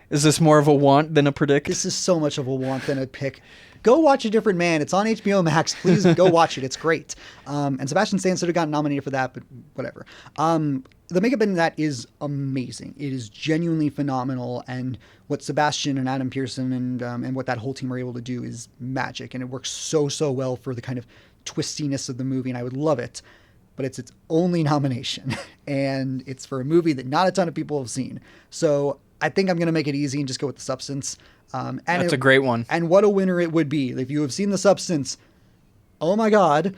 Is this more of a want than a predict? This is so much of a want than a pick. Go watch A Different Man. It's on HBO Max. Please go watch it. It's great. And Sebastian Stan should have gotten nominated for that, but whatever. The makeup in that is amazing. It is genuinely phenomenal, and what Sebastian and Adam Pearson and what that whole team are able to do is magic, and it works so well for the kind of twistiness of the movie, and I would love it. But it's its only nomination, and it's for a movie that not a ton of people have seen. So I think I'm going to make it easy and just go with The Substance. And that's a great one. And what a winner it would be. If you have seen The Substance, oh my God.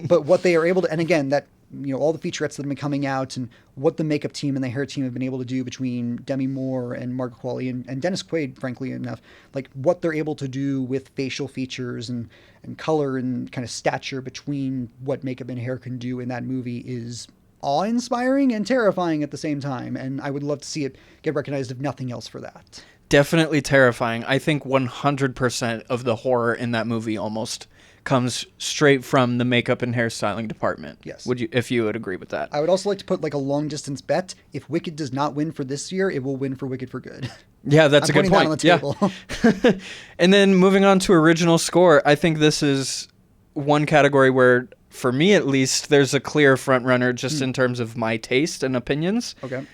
But what they are able to, and again, that, all the featurettes that have been coming out and what the makeup team and the hair team have been able to do between Demi Moore and Margaret Qualley and Dennis Quaid, frankly enough, like what they're able to do with facial features and color and kind of stature between what makeup and hair can do in that movie is awe-inspiring and terrifying at the same time. And I would love to see it get recognized, if nothing else, for that. Definitely terrifying. I think 100% of the horror in that movie almost comes straight from the makeup and hairstyling department. Yes. If you would agree with that? I would also like to put like a long distance bet. If Wicked does not win for this year, it will win for Wicked for Good. Yeah, that's a good point. I'm putting that on the table. And then moving on to original score, I think this is one category where, for me at least, there's a clear front runner just in terms of my taste and opinions. Okay.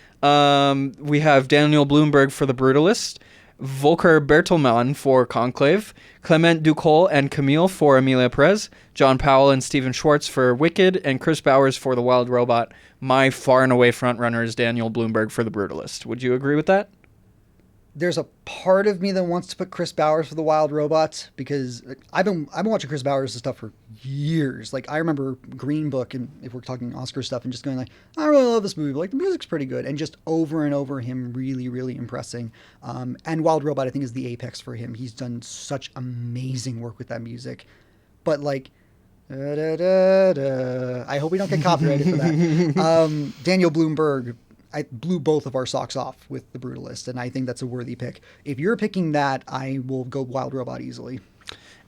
We have Daniel Blumberg for The Brutalist, Volker Bertelmann for Conclave, Clement Ducol and Camille for Emilia Perez, John Powell and Stephen Schwartz for Wicked, and Chris Bowers for The Wild Robot. My far and away frontrunner is Daniel Blumberg for The Brutalist. Would you agree with that? There's a part of me that wants to put Chris Bowers for The Wild Robot, because I've been watching Chris Bowers' stuff for years. Like, I remember Green Book, and if we're talking Oscar stuff, and just going like, I really love this movie, but like the music's pretty good, and just over and over him really impressing. And Wild Robot, I think, is the apex for him. He's done such amazing work with that music. But like, I hope we don't get copyrighted for that. Daniel Blumberg, I blew both of our socks off with The Brutalist, and I think that's a worthy pick. If you're picking that, I will go Wild Robot easily.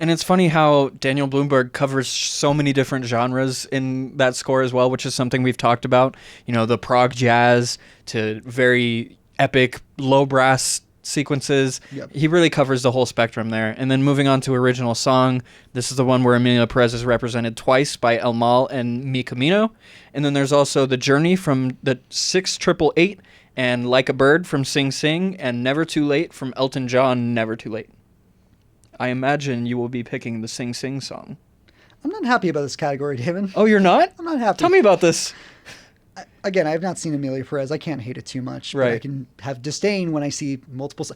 And it's funny how Daniel Blumberg covers so many different genres in that score as well, which is something we've talked about. The prog jazz to very epic low brass sequences. Yep. He really covers the whole spectrum there. And then moving on to original song, this is the one where Emilia Perez is represented twice by El Mal and Mi Camino. And then there's also The Journey from the 6888 and Like a Bird from Sing Sing and Never Too Late from Elton John, Never Too Late. I imagine you will be picking the Sing Sing song. I'm not happy about this category, David. Oh, you're not? I'm not happy. Tell me about this. Again, I have not seen Emilia Perez. I can't hate it too much. Right. But I can have disdain when I see multiple.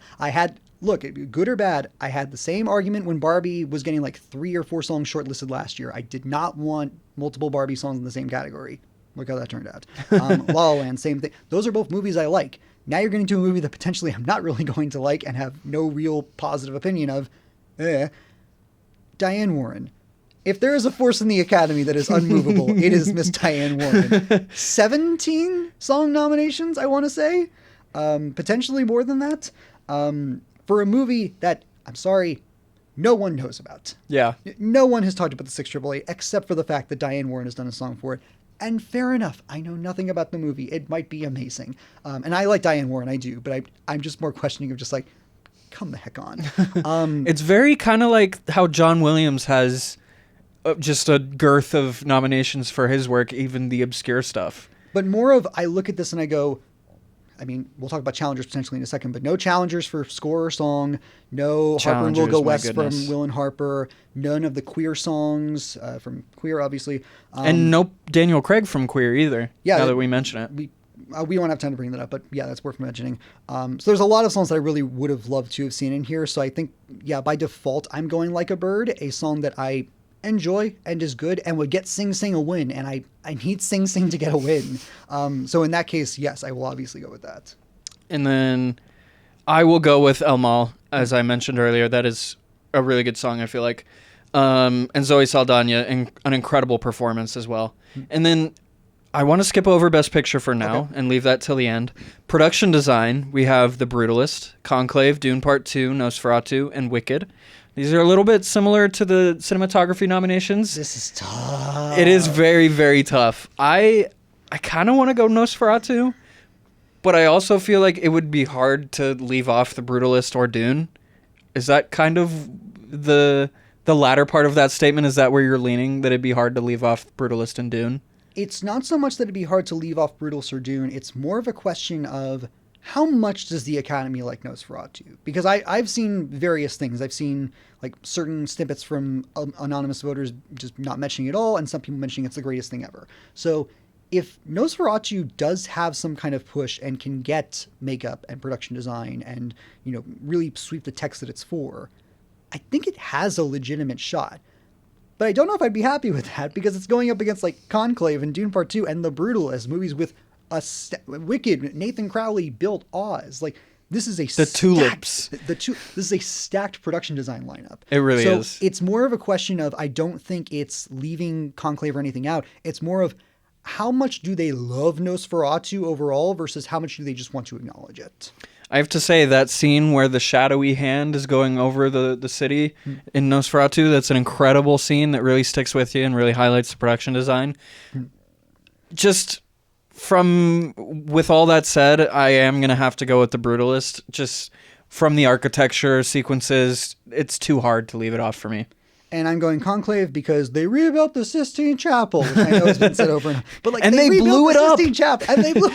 Look, good or bad, I had the same argument when Barbie was getting like 3 or 4 songs shortlisted last year. I did not want multiple Barbie songs in the same category. Look how that turned out. La La Land, same thing. Those are both movies I like. Now you're getting to a movie that potentially I'm not really going to like and have no real positive opinion of. Diane Warren. If there is a force in the Academy that is unmovable, it is Miss Diane Warren. 17 song nominations, I want to say. Potentially more than that. For a movie that, I'm sorry, no one knows about. Yeah. No one has talked about the 6888 except for the fact that Diane Warren has done a song for it. And fair enough, I know nothing about the movie. It might be amazing. And I like Diane Warren, I do. But I'm just more questioning of just like, come the heck on. It's very kind of like how John Williams has just a girth of nominations for his work, even the obscure stuff. But more of, I look at this and I go, I mean, we'll talk about challengers potentially in a second, but no challengers for score or song, no Harper and Will Go West from Will and Harper, none of the Queer songs from Queer, obviously. And no Daniel Craig from Queer either, now that we mention it. We won't have time to bring that up, but yeah, that's worth mentioning. So there's a lot of songs that I really would have loved to have seen in here. So I think, yeah, by default, I'm going Like a Bird, a song that I enjoy and is good and would get Sing Sing a win. And I need Sing Sing to get a win. So in that case, yes, I will obviously go with that. And then I will go with El Mal, as I mentioned earlier. That is a really good song, I feel like. And Zoe Saldana, an incredible performance as well. And then I want to skip over Best Picture for now and leave that till the end. Production design, we have The Brutalist, Conclave, Dune Part 2, Nosferatu, and Wicked. These are a little bit similar to the cinematography nominations. This is tough. It is very, very tough. I kind of want to go Nosferatu, but I also feel like it would be hard to leave off The Brutalist or Dune. Is that kind of the latter part of that statement, is that where you're leaning, that it'd be hard to leave off Brutalist and Dune? It's not so much that it'd be hard to leave off Brutalist or Dune. It's more of a question of how much does the Academy like Nosferatu? Because I've seen various things. I've seen like certain snippets from anonymous voters just not mentioning it all, and some people mentioning it's the greatest thing ever. So if Nosferatu does have some kind of push and can get makeup and production design and, you know, really sweep the text that it's for, I think it has a legitimate shot. But I don't know if I'd be happy with that, because it's going up against like Conclave and Dune Part 2 and The Brutalist, movies with wicked Nathan Crowley built Oz. Like, this is a tulips. This is a stacked production design lineup. It really is. So it's more of a question of, I don't think it's leaving Conclave or anything out. It's more of how much do they love Nosferatu overall versus how much do they just want to acknowledge it. I have to say, that scene where the shadowy hand is going over the city in Nosferatu, that's an incredible scene that really sticks with you and really highlights the production design. Just with all that said, I am going to have to go with The Brutalist. Just from the architecture, sequences, it's too hard to leave it off for me. And I'm going Conclave because they rebuilt the Sistine Chapel, which I know has been said over and over. But like, and they blew it up. Sistine Chapel, and they blew.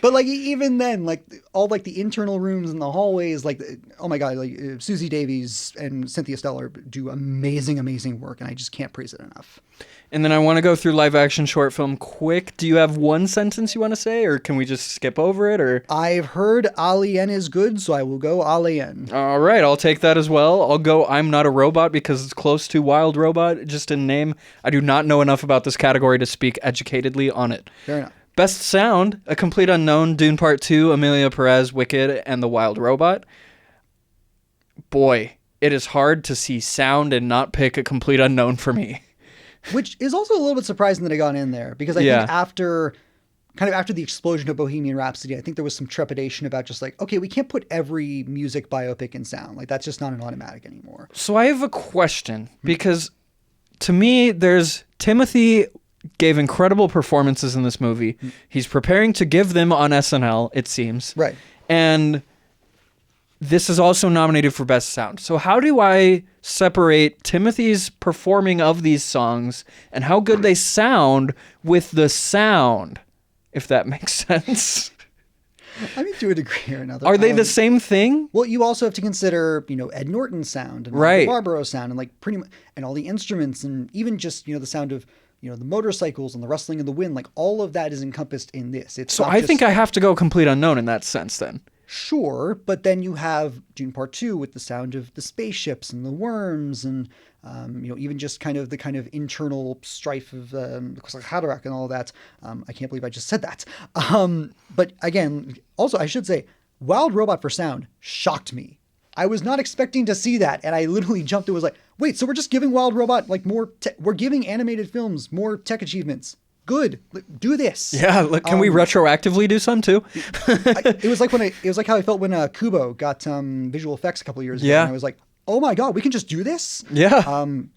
But like, even then, like all like the internal rooms and the hallways, like, oh my god, like Susie Davies and Cynthia Stellar do amazing work, and I just can't praise it enough. And then I want to go through live action short film quick. Do you have one sentence you want to say, or can we just skip over it? Or I've heard Alien is good, so I will go Alien. All right, I'll take that as well. I'll go I'm Not a Robot because it's close to Wild Robot, just in name. I do not know enough about this category to speak educatedly on it. Fair enough. Best Sound, A Complete Unknown, Dune Part 2, Amelia Perez, Wicked, and The Wild Robot. Boy, it is hard to see sound and not pick A Complete Unknown for me. Which is also a little bit surprising that it got in there, because I think after the explosion of Bohemian Rhapsody, I think there was some trepidation about just like, okay, we can't put every music biopic in sound. Like, that's just not an automatic anymore. So I have a question, because to me, Timothy gave incredible performances in this movie. He's preparing to give them on SNL, it seems. Right. And this is also nominated for Best Sound. So how do I separate Timothy's performing of these songs and how good they sound with the sound, if that makes sense? I mean, to a degree or another. Are they the same thing? Well, you also have to consider, you know, Ed Norton's sound and right. Barbara's sound and like pretty much, and all the instruments and even just, you know, the sound of, you know, the motorcycles and the rustling of the wind. Like, all of that is encompassed in this. It's so I think I have to go Complete Unknown in that sense then. Sure, but then you have Dune Part 2 with the sound of the spaceships and the worms and, you know, even just kind of the kind of internal strife of Haderach and all that. I can't believe I just said that. But again, also I should say, Wild Robot for sound shocked me. I was not expecting to see that, and I literally jumped. It was like, wait, so we're just giving Wild Robot like more, we're giving animated films more tech achievements. Good, do this. Yeah, look, can we retroactively do some too? It was like how I felt when Kubo got visual effects a couple of years ago. Yeah. And I was like, oh my god, we can just do this. Yeah.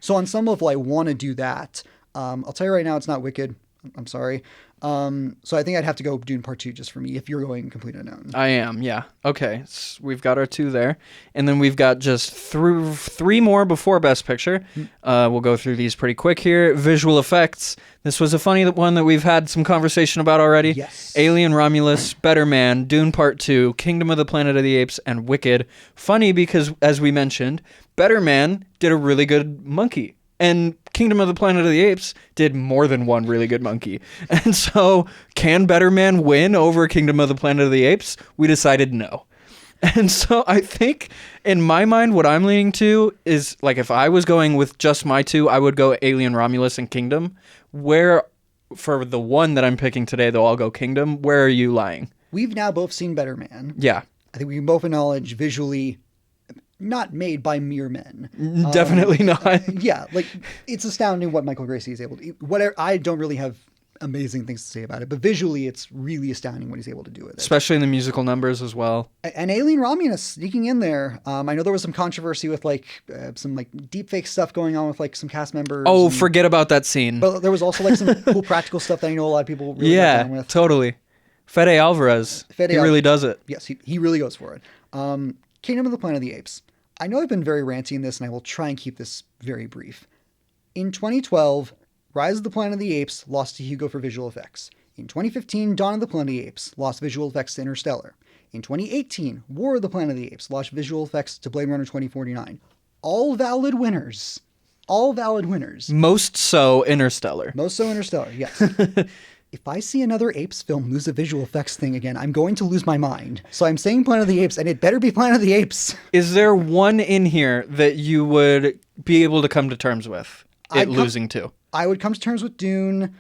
So on some level, I want to do that. I'll tell you right now, it's not Wicked. I'm sorry. So I think I'd have to go Dune Part 2 just for me if you're going Complete Unknown. I am, yeah. Okay, so we've got our two there. And then we've got just three more before Best Picture. We'll go through these pretty quick here. Visual effects. This was a funny one that we've had some conversation about already. Yes. Alien Romulus, Better Man, Dune Part 2, Kingdom of the Planet of the Apes, and Wicked. Funny because, as we mentioned, Better Man did a really good monkey. And Kingdom of the Planet of the Apes did more than one really good monkey. And so, can Better Man win over Kingdom of the Planet of the Apes? We decided no. And so I think, in my mind, what I'm leaning to is, like, if I was going with just my two, I would go Alien Romulus and Kingdom. Where, for the one that I'm picking today, though, I'll go Kingdom. Where are you lying? We've now both seen Better Man. Yeah. I think we can both acknowledge visually not made by mere men. Definitely not. Yeah, like, it's astounding what Michael Gracie is able to. Whatever, I don't really have amazing things to say about it, but visually it's really astounding what he's able to do with it. Especially in the musical numbers as well. And Alien Romulus sneaking in there. I know there was some controversy with like some like deepfake stuff going on with like some cast members. Oh, forget about that scene. But there was also like some cool practical stuff that I know a lot of people really got down with. Totally. Fede Alvarez. He really does it. Yes, he really goes for it. Kingdom of the Planet of the Apes. I know I've been very ranty in this, and I will try and keep this very brief. In 2012, Rise of the Planet of the Apes lost to Hugo for visual effects. In 2015, Dawn of the Planet of the Apes lost visual effects to Interstellar. In 2018, War of the Planet of the Apes lost visual effects to Blade Runner 2049. All valid winners. All valid winners. Most so Interstellar. Most so Interstellar, yes. If I see another Apes film lose a visual effects thing again, I'm going to lose my mind. So I'm saying Planet of the Apes, and it better be Planet of the Apes. Is there one in here that you would be able to come to terms with losing to? I would come to terms with Dune,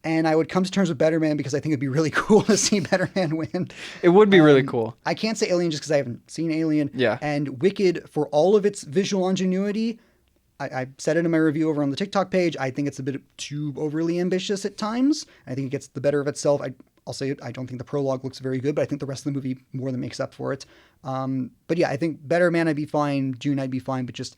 and I would come to terms with Better Man because I think it'd be really cool to see Better Man win. It would be really cool. I can't say Alien just because I haven't seen Alien. Yeah. And Wicked, for all of its visual ingenuity, I said it in my review over on the TikTok page. I think it's a bit too overly ambitious at times. I think it gets the better of itself. I'll say it. I don't think the prologue looks very good, but I think the rest of the movie more than makes up for it. But yeah, I think Better Man I'd be fine. Dune I'd be fine. But just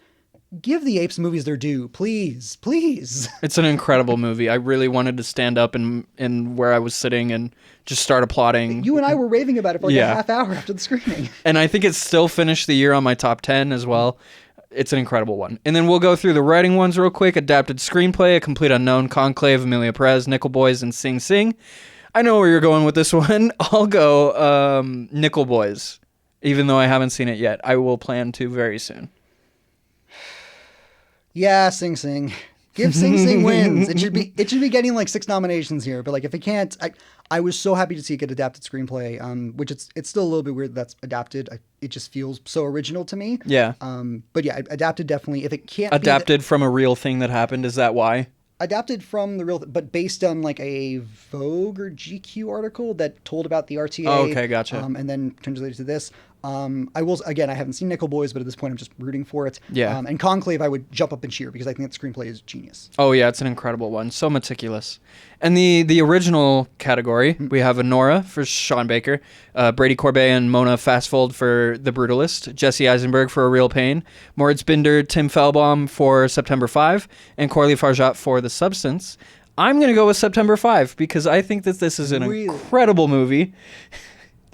give the Apes movies their due, please, please. It's an incredible movie. I really wanted to stand up in where I was sitting and just start applauding. You and I were raving about it for like a half hour after the screening. And I think it still finished the year on my top 10 as well. It's an incredible one. And then we'll go through the writing ones real quick. Adapted screenplay, A Complete Unknown, Conclave, Amelia Perez, Nickel Boys, and Sing Sing. I know where you're going with this one. I'll go Nickel Boys, even though I haven't seen it yet. I will plan to very soon. Yeah, Sing Sing. Give Sing Sing wins. It should be getting like 6 nominations here. But like if it can't, I was so happy to see it get adapted screenplay. Which it's still a little bit weird that's adapted. It just feels so original to me. Yeah. But yeah, adapted definitely. If it can't adapted from a real thing that happened, is that why? Adapted from the real, but based on like a Vogue or GQ article that told about the RTA. Oh, okay, gotcha. And then translated to this. I haven't seen Nickel Boys, but at this point I'm just rooting for it. Yeah. And Conclave I would jump up and cheer because I think that screenplay is genius. Oh yeah, it's an incredible one. So meticulous. And the original category, we have Anora for Sean Baker, Brady Corbet and Mona Fastfold for The Brutalist, Jesse Eisenberg for A Real Pain, Moritz Binder, Tim Feldbaum for September 5, and Corley Farjat for The Substance. I'm going to go with September 5 because I think that this is an incredible movie.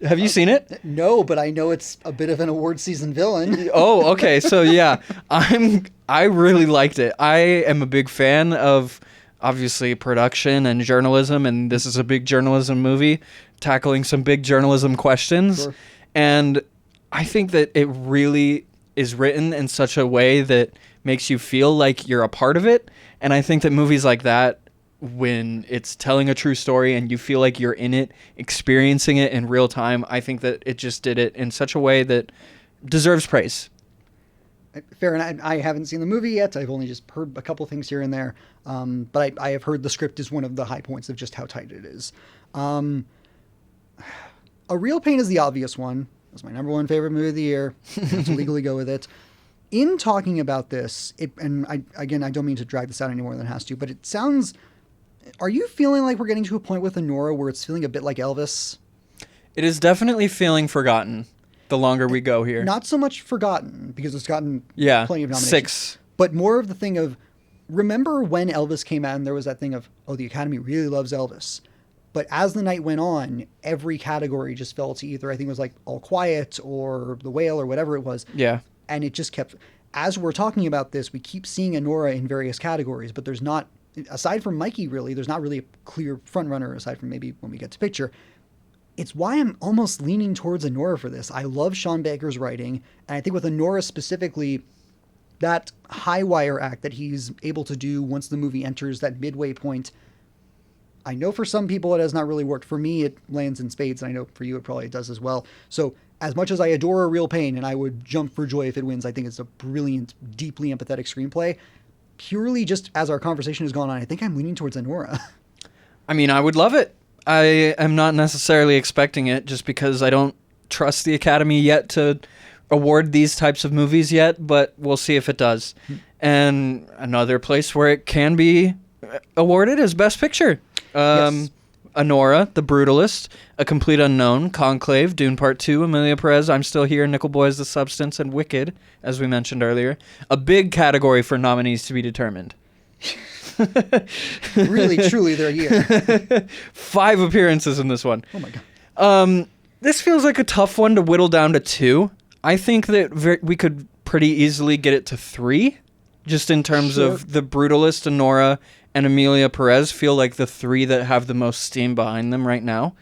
Have you seen it? No, but I know it's a bit of an award season villain. Oh, okay. So yeah, I really liked it. I am a big fan of obviously production and journalism, and this is a big journalism movie tackling some big journalism questions. Sure. And I think that it really is written in such a way that makes you feel like you're a part of it. And I think that movies like that, when it's telling a true story and you feel like you're in it, experiencing it in real time, I think that it just did it in such a way that deserves praise. Fair enough. I haven't seen the movie yet. I've only just heard a couple things here and there. But I have heard the script is one of the high points of just how tight it is. A Real Pain is the obvious one. It's my number one favorite movie of the year. I have to legally go with it. In talking about this, I don't mean to drag this out any more than it has to, but it sounds... Are you feeling like we're getting to a point with Anora where it's feeling a bit like Elvis? It is definitely feeling forgotten the longer we go here. Not so much forgotten, because it's gotten plenty of nominations. 6. But more of the thing of, remember when Elvis came out and there was that thing of, oh, the Academy really loves Elvis. But as the night went on, every category just fell to either, I think it was like All Quiet or The Whale or whatever it was. Yeah. And it just kept, as we're talking about this, we keep seeing Anora in various categories, but there's not, aside from Mikey, really, there's not really a clear front runner aside from maybe when we get to picture. It's why I'm almost leaning towards Anora for this. I love Sean Baker's writing, and I think with Anora specifically, that high wire act that he's able to do once the movie enters that midway point, I know for some people it has not really worked. For me, it lands in spades, and I know for you it probably does as well. So as much as I adore A Real Pain, and I would jump for joy if it wins, I think it's a brilliant, deeply empathetic screenplay. Purely just as our conversation has gone on, I think I'm leaning towards Anora. I mean, I would love it. I am not necessarily expecting it just because I don't trust the Academy yet to award these types of movies yet, but we'll see if it does. And another place where it can be awarded is Best Picture. Yes. Anora, The Brutalist, A Complete Unknown, Conclave, Dune Part 2, Amelia Perez, I'm Still Here, Nickel Boys, The Substance, and Wicked, as we mentioned earlier. A big category for nominees to be determined. Really, truly their year. 5 appearances in this one. Oh my God. This feels like a tough one to whittle down to 2. I think that we could pretty easily get it to 3, just in terms Sure. of the Brutalist, Honora, and Amelia Perez feel like the 3 that have the most steam behind them right now.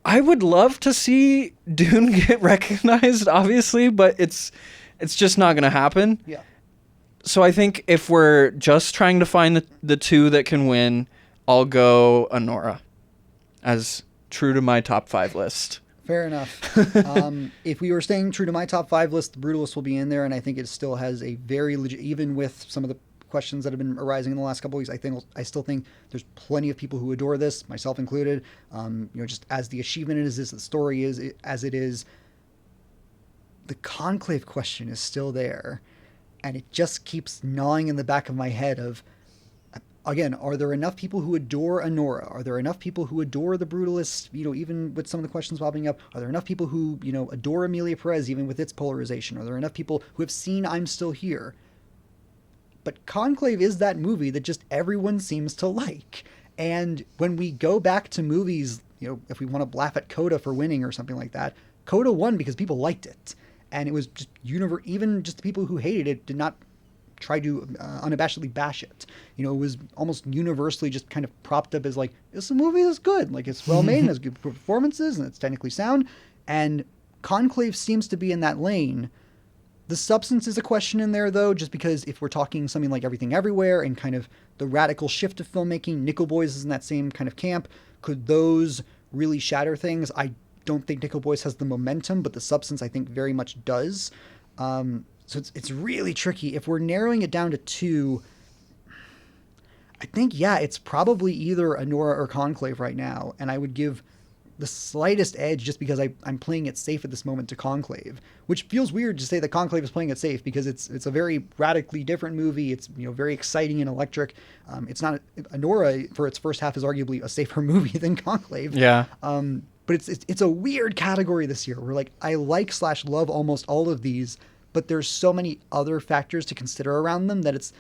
I would love to see Dune get recognized, obviously, but it's just not going to happen. Yeah. So I think if we're just trying to find the 2 that can win, I'll go Honora as true to my top 5 list. Fair enough. If we were staying true to my top 5 list, the Brutalist will be in there, and I think it still has a very legit, even with some of the questions that have been arising in the last couple of weeks, I still think there's plenty of people who adore this, myself included. Just as the achievement is, the story is as it is, the conclave question is still there, and it just keeps gnawing in the back of my head of, again, are there enough people who adore Honora? Are there enough people who adore the Brutalist, even with some of the questions popping up? Are there enough people who, adore Amelia Perez, even with its polarization? Are there enough people who have seen I'm Still Here? But Conclave is that movie that just everyone seems to like. And when we go back to movies, if we want to laugh at Coda for winning or something like that, Coda won because people liked it. And it was just even just the people who hated it did not try to unabashedly bash it. It was almost universally just kind of propped up as like, it's a movie that's good. Like, it's well made and has good performances and it's technically sound. And Conclave seems to be in that lane. The substance is a question in there, though, just because if we're talking something like Everything Everywhere and kind of the radical shift of filmmaking, Nickel Boys is in that same kind of camp. Could those really shatter things? I don't think Nickel Boys has the momentum, but the substance, I think, very much does. So it's really tricky. If we're narrowing it down to 2, I think, it's probably either Honora or Conclave right now, and I would give the slightest edge just because I'm playing it safe at this moment to Conclave, which feels weird to say that Conclave is playing it safe because it's a very radically different movie. It's very exciting and electric. It's not Honora for its first half is arguably a safer movie than Conclave. Yeah. But it's a weird category this year. Where like I like/love almost all of these, but there's so many other factors to consider around them that it's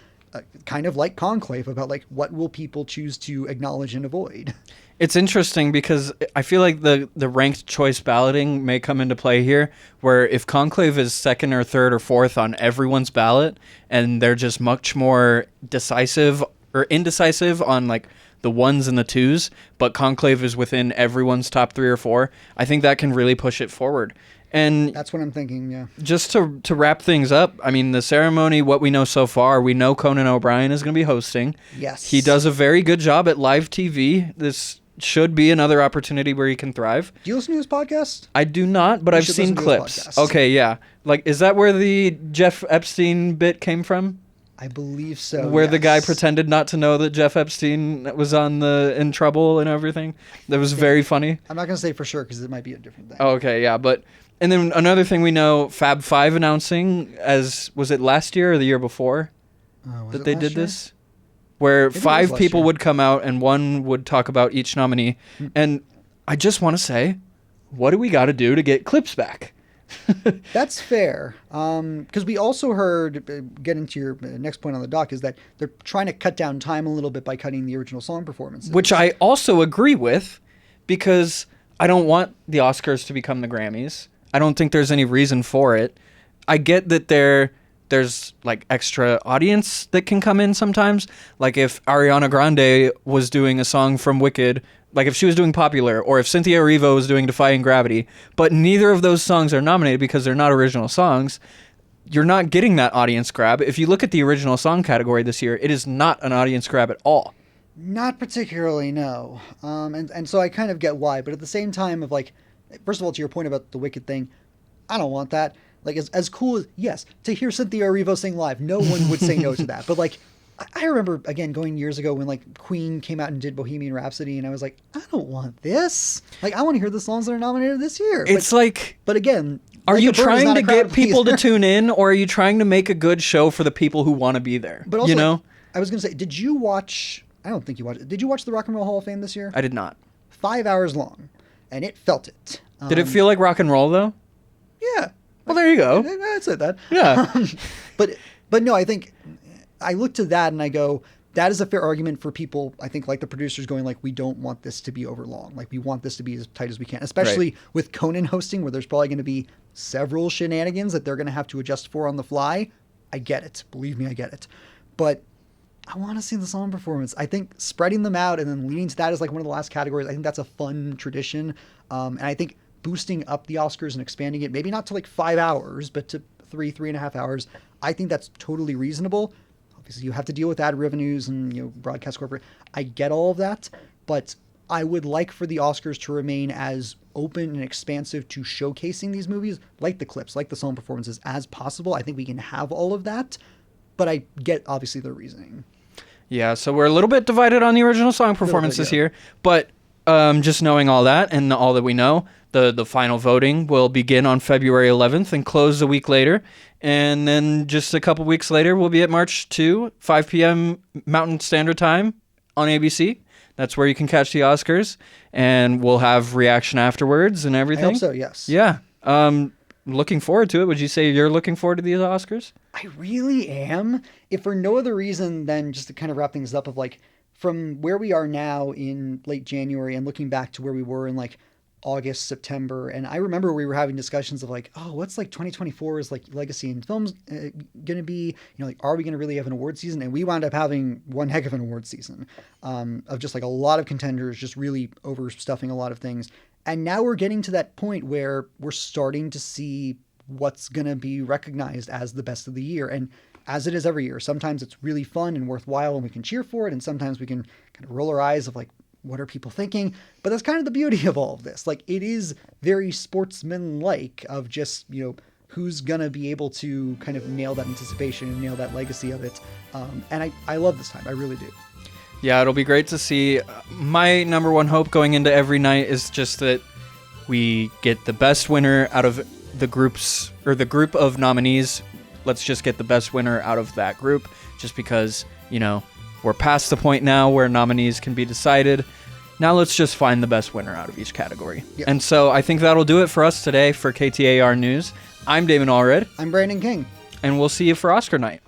kind of like Conclave about like what will people choose to acknowledge and avoid. It's interesting because I feel like the ranked choice balloting may come into play here, where if Conclave is 2nd or 3rd or 4th on everyone's ballot, and they're just much more decisive or indecisive on like the 1s and the 2s, but Conclave is within everyone's top 3 or 4, I think that can really push it forward. And that's what I'm thinking, yeah. Just to wrap things up, I mean, the ceremony, what we know so far, we know Conan O'Brien is going to be hosting. Yes. He does a very good job at live TV. This should be another opportunity where he can thrive. Do you listen to his podcast? I do not, but I've seen clips. Okay, yeah. Like, is that where the Jeff Epstein bit came from? I believe so. Where the guy pretended not to know that Jeff Epstein was in trouble and everything? That was very funny. I'm not going to say for sure because it might be a different thing. Oh, okay, yeah, but... And then another thing we know, Fab Five announcing, was it last year or the year before that they did this? Where 5 people would come out and 1 would talk about each nominee. And I just want to say, what do we got to do to get clips back? That's fair. Because we also heard, get into your next point on the doc, is that they're trying to cut down time a little bit by cutting the original song performances. Which I also agree with, because I don't want the Oscars to become the Grammys. I don't think there's any reason for it. I get that there's like extra audience that can come in sometimes. Like if Ariana Grande was doing a song from Wicked, like if she was doing Popular, or if Cynthia Erivo was doing Defying Gravity, but neither of those songs are nominated because they're not original songs, you're not getting that audience grab. If you look at the original song category this year, it is not an audience grab at all. Not particularly, no. And so I kind of get why, but at the same time of like, first of all, to your point about the Wicked thing, I don't want that. Like, as cool as, yes, to hear Cynthia Erivo sing live, no one would say no to that. But, like, I remember, again, going years ago when, like, Queen came out and did Bohemian Rhapsody, and I was like, I don't want this. Like, I want to hear the songs that are nominated this year. It's But again... Are you trying to get people to tune in, or are you trying to make a good show for the people who want to be there? But also, I was going to say, did you watch... I don't think you watched it. Did you watch the Rock and Roll Hall of Fame this year? I did not. 5 hours long, and it felt it. Did it feel like rock and roll, though? Yeah. Well, there you go. I said that. Yeah. But no, I think I look to that and I go, that is a fair argument for people, I think, like the producers going like, we don't want this to be over long. Like, we want this to be as tight as we can, especially with Conan hosting, where there's probably going to be several shenanigans that they're going to have to adjust for on the fly. I get it. Believe me, I get it. But I want to see the song performance. I think spreading them out and then leading to that as like one of the last categories, I think that's a fun tradition. And I think boosting up the Oscars and expanding it, maybe not to like 5 hours, but to 3.5 hours, I think that's totally reasonable. Obviously, you have to deal with ad revenues and, you know, broadcast corporate. I get all of that, but I would like for the Oscars to remain as open and expansive to showcasing these movies, like the clips, like the song performances, as possible. I think we can have all of that, but I get, obviously, the reasoning. Yeah, so we're a little bit divided on the original song performances here, but just knowing all that and all that we know, the final voting will begin on February 11th and close a week later. And then just a couple weeks later, we'll be at March 2, 5 p.m. Mountain Standard Time on ABC. That's where you can catch the Oscars. And we'll have reaction afterwards and everything. I hope so, yes. Yeah. Looking forward to it. Would you say you're looking forward to the Oscars? I really am. If for no other reason than just to kind of wrap things up of like, from where we are now in late January and looking back to where we were in like August, September. And I remember we were having discussions of like, oh, what's like 2024's like legacy in films going to be? You know, like, are we going to really have an award season? And we wound up having one heck of an award season of just like a lot of contenders, just really overstuffing a lot of things. And now we're getting to that point where we're starting to see what's going to be recognized as the best of the year. And as it is every year, sometimes it's really fun and worthwhile and we can cheer for it. And sometimes we can kind of roll our eyes of like, what are people thinking? But that's kind of the beauty of all of this. Like, it is very sportsman-like of just, you know, who's going to be able to kind of nail that anticipation and nail that legacy of it. And I love this time. I really do. Yeah, it'll be great to see. My number one hope going into every night is just that we get the best winner out of the groups, or the group of nominees. Let's just get the best winner out of that group, just because, you know, we're past the point now where nominees can be decided. Now let's just find the best winner out of each category. Yep. And so I think that'll do it for us today for KTAR News. I'm Damon Allred. I'm Brandon King. And we'll see you for Oscar night.